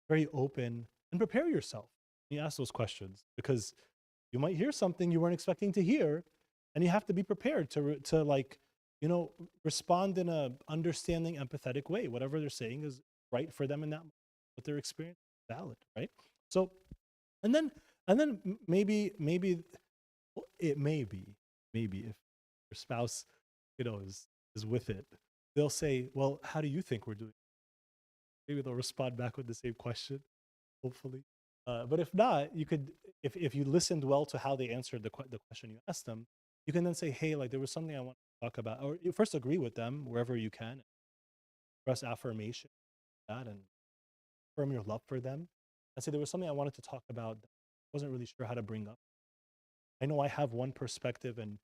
Very open and prepare yourself when you ask those questions because you might hear something you weren't expecting to hear, and you have to be prepared to like, you know, respond in a understanding, empathetic way. Whatever they're saying is right for them in that moment. What they're experiencing is valid, right? So, and then maybe well, it may be maybe if your spouse, you know, is with it, they'll say, "Well, how do you think we're doing?" Maybe they'll respond back with the same question, hopefully. But if not, you could, if you listened well to how they answered the question you asked them, you can then say, "Hey, like there was something I want to talk about," or you first agree with them wherever you can, express affirmation that and affirm your love for them, and say there was something I wanted to talk about that I wasn't really sure how to bring up. I know I have one perspective, and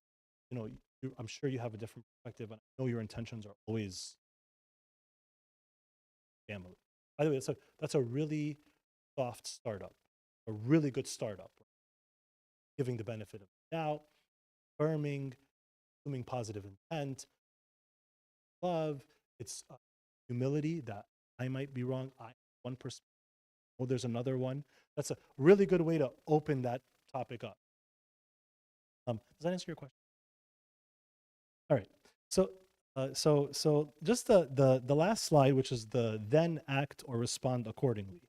you know, I'm sure you have a different perspective, and I know your intentions are always family. By the way, that's a really soft startup, a really good startup. Giving the benefit of the doubt, affirming, assuming positive intent, love. It's humility that I might be wrong. I one perspective, Oh, there's another one. That's a really good way to open that topic up. Does that answer your question? All right. So just the last slide, which is the then act or respond accordingly.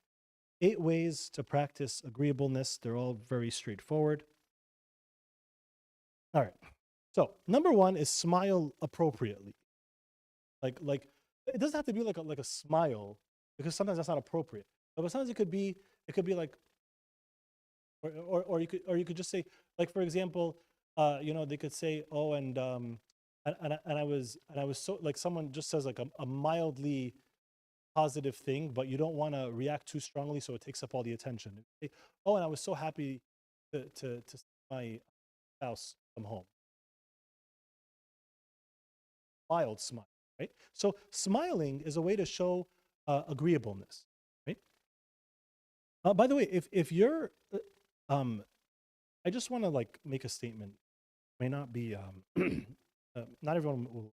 8 ways to practice agreeableness. They're all very straightforward. All right. So number 1 is smile appropriately. Like it doesn't have to be like a smile, because sometimes that's not appropriate. But sometimes it could be like, or you could just say, like, for example, they could say, oh, and I was so, like, someone just says like a mildly positive thing, but you don't want to react too strongly so it takes up all the attention. Oh, and I was so happy to see my spouse come home. Mild smile, right? So smiling is a way to show agreeableness, right? By the way, if you're, I just want to like make a statement. May not be, not everyone will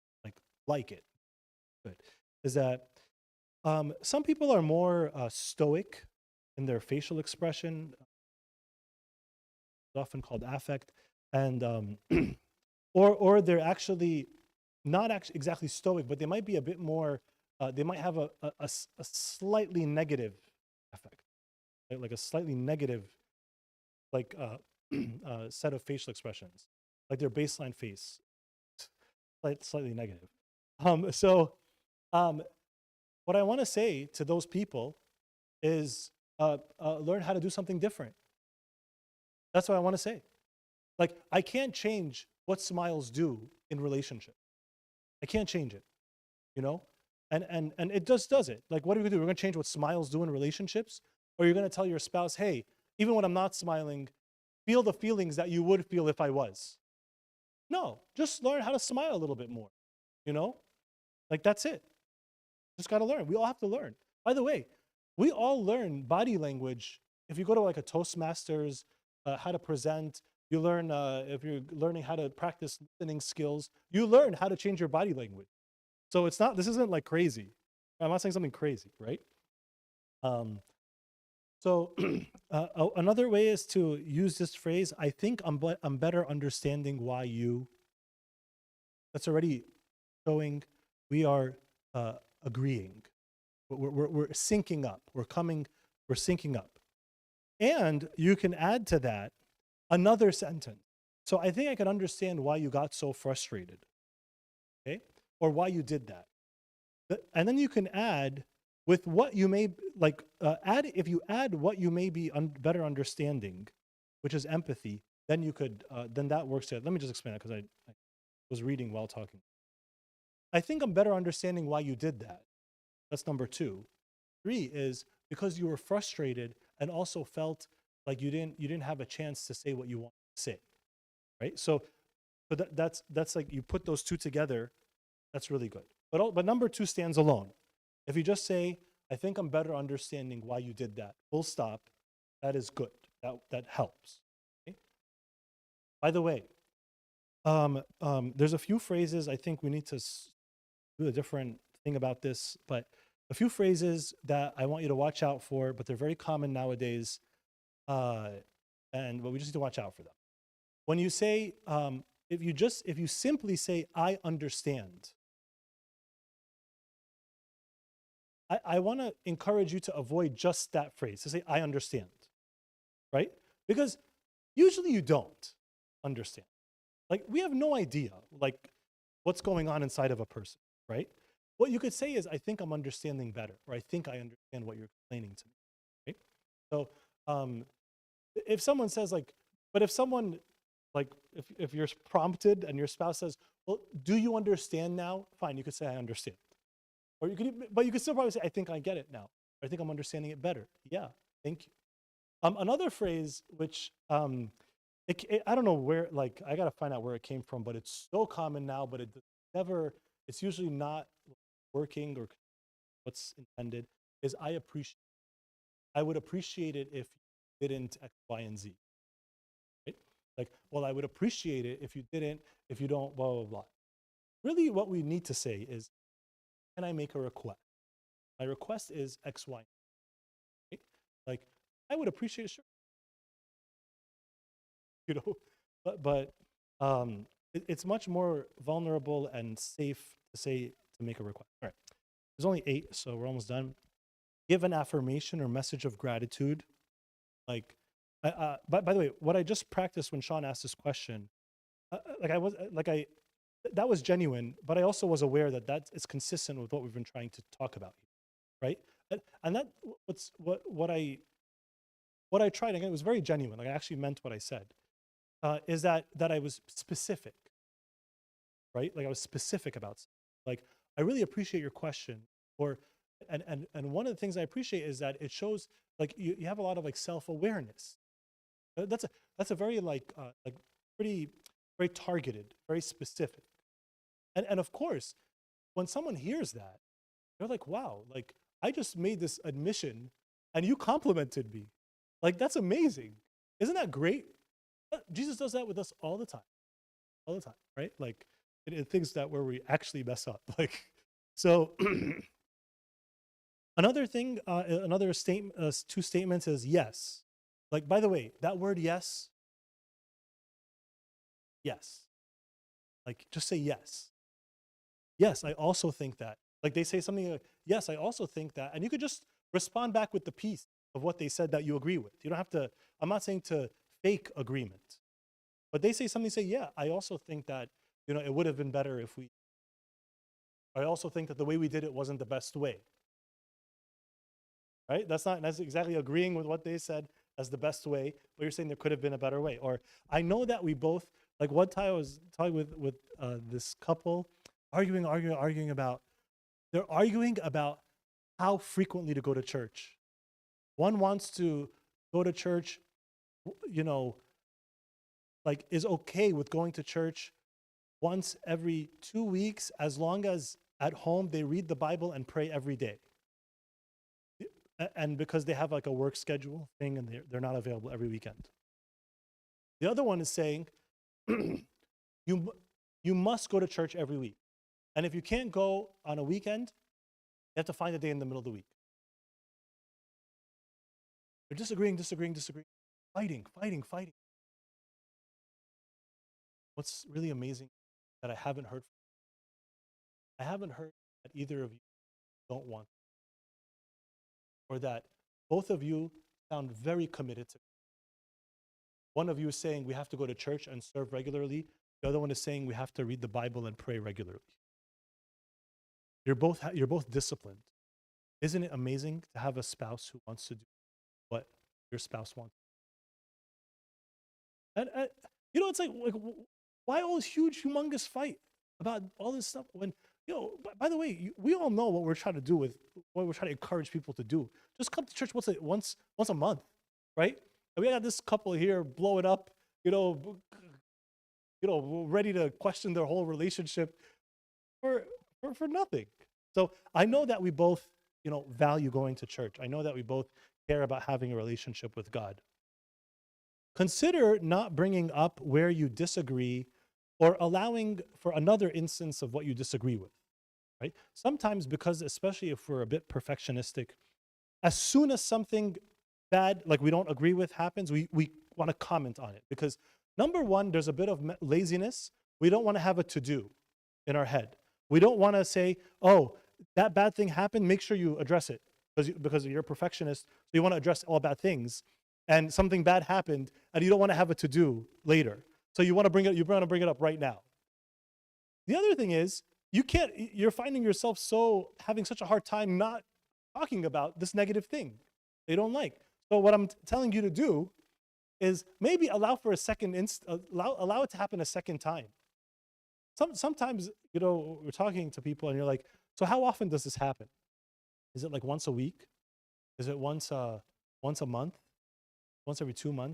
like it. Good. Is that some people are more stoic in their facial expression, often called affect, and or they're actually not actually exactly stoic, but they might be a bit more. They might have a slightly negative affect, right? Like a slightly negative, like set of facial expressions, like their baseline face, slightly negative. What I want to say to those people is learn how to do something different. That's what I want to say. Like, I can't change what smiles do in relationships. I can't change it, you know? And it just does it. Like, what are we gonna do? We're gonna change what smiles do in relationships? Or you're gonna tell your spouse, hey, even when I'm not smiling, feel the feelings that you would feel if I was. No, just learn how to smile a little bit more, you know? Like, that's it. Just gotta learn. We all have to learn. By the way, we all learn body language. If you go to like a Toastmasters, how to present, you learn, if you're learning how to practice listening skills, you learn how to change your body language. So this isn't like crazy. I'm not saying something crazy, right? Another way is to use this phrase, I think I'm better understanding why you. That's already showing we are agreeing. We're syncing up. We're syncing up. And you can add to that another sentence. So I think I can understand why you got so frustrated, okay? Or why you did that. And then you can add with what you may, if you add what you may be better understanding, which is empathy, then you could, then that works. Let me just explain that because I was reading while talking. I think I'm better understanding why you did that. That's number 2. 3 is because you were frustrated and also felt like you didn't have a chance to say what you want to say, right? So that's like, you put those 2 together, that's really good. But number 2 stands alone. If you just say, I think I'm better understanding why you did that, full stop, that is good. That helps. Okay? By the way, there's a few phrases I think we need to do a different thing about this, but a few phrases that I want you to watch out for, but they're very common nowadays, but we just need to watch out for them. When you say, if you simply say, I understand, I want to encourage you to avoid just that phrase, to say, I understand, right? Because usually you don't understand. Like, we have no idea, like, what's going on inside of a person, right? What you could say is, I think I'm understanding better, or I think I understand what you're explaining to me, right? So if someone says if you're prompted and your spouse says, well, do you understand now? Fine, you could say, I understand. Or but you could still probably say, I think I get it now. Or I think I'm understanding it better. Yeah, thank you. Another phrase, which I don't know where, like, I got to find out where it came from, but it's so common now, but it's usually not working or what's intended, is I would appreciate it if you didn't X, Y, and Z. Right? Like, well, I would appreciate it if you don't, blah, blah, blah. Really what we need to say is, can I make a request? My request is X, Y. Right? Like, I would appreciate a shirt, you know, but it's much more vulnerable and safe to say, to make a request. All right. There's only 8, so we're almost done. Give an affirmation or message of gratitude. Like, by the way, what I just practiced when Sean asked this question, that was genuine, but I also was aware that that is consistent with what we've been trying to talk about here, right? And that what I tried, again, it was very genuine. Like, I actually meant what I said. Is that I was specific, right? Like, I was specific about something. Like, I really appreciate your question, or and one of the things I appreciate is that it shows like you have a lot of like self-awareness. That's a very like pretty very targeted, very specific. And of course, when someone hears that, they're like, wow, like I just made this admission and you complimented me. Like, that's amazing. Isn't that great? Jesus does that with us all the time, right? Like in things that where we actually mess up. Like, so another thing, another statement, 2 statements is yes. Like, by the way, that word yes, like just say yes. Yes, I also think that. Like, they say something like, yes, I also think that. And you could just respond back with the piece of what they said that you agree with. You don't have to, I'm not saying to fake agreement. But they say something, say, yeah, I also think that, you know, it would have been better if we, I also think that the way we did it wasn't the best way. Right? That's exactly agreeing with what they said as the best way, but you're saying there could have been a better way. Or I know that we both, like one time I was talking with this couple, arguing about, they're arguing about how frequently to go to church. One wants to go to church, you know, like is okay with going to church once every 2 weeks, as long as at home they read the Bible and pray every day. And because they have like a work schedule thing and they're not available every weekend. The other one is saying, you must go to church every week. And if you can't go on a weekend, you have to find a day in the middle of the week. They're disagreeing, fighting. What's really amazing that I haven't heard that either of you don't want, or that both of you sound very committed to. One of you is saying we have to go to church and serve regularly. The other one is saying we have to read the Bible and pray regularly. You're both disciplined. Isn't it amazing to have a spouse who wants to do what your spouse wants? And you know, it's like why all this huge, humongous fight about all this stuff when, you know, by the way, we all know what we're trying to do with what we're trying to encourage people to do. Just come to church once a month, right? And we got this couple here blow it up, you know, ready to question their whole relationship for nothing. So I know that we both, you know, value going to church. I know that we both care about having a relationship with God. Consider not bringing up where you disagree or allowing for another instance of what you disagree with, right? Sometimes, because especially if we're a bit perfectionistic, as soon as something bad, like we don't agree with, happens, we want to comment on it. Because number one, there's a bit of laziness. We don't want to have a to-do in our head. We don't want to say, oh, that bad thing happened, make sure you address it. Because you're a perfectionist, so you want to address all bad things. And something bad happened, and you don't want to have a to-do later. So you want to bring it up right now. The other thing is, you're finding yourself having such a hard time not talking about this negative thing they don't like. So what I'm telling you to do is maybe allow for a second allow it to happen a second time. Sometimes, you know, we're talking to people and you're like, so how often does this happen? Is it like once a week? Is it once a month? Once every 2 months?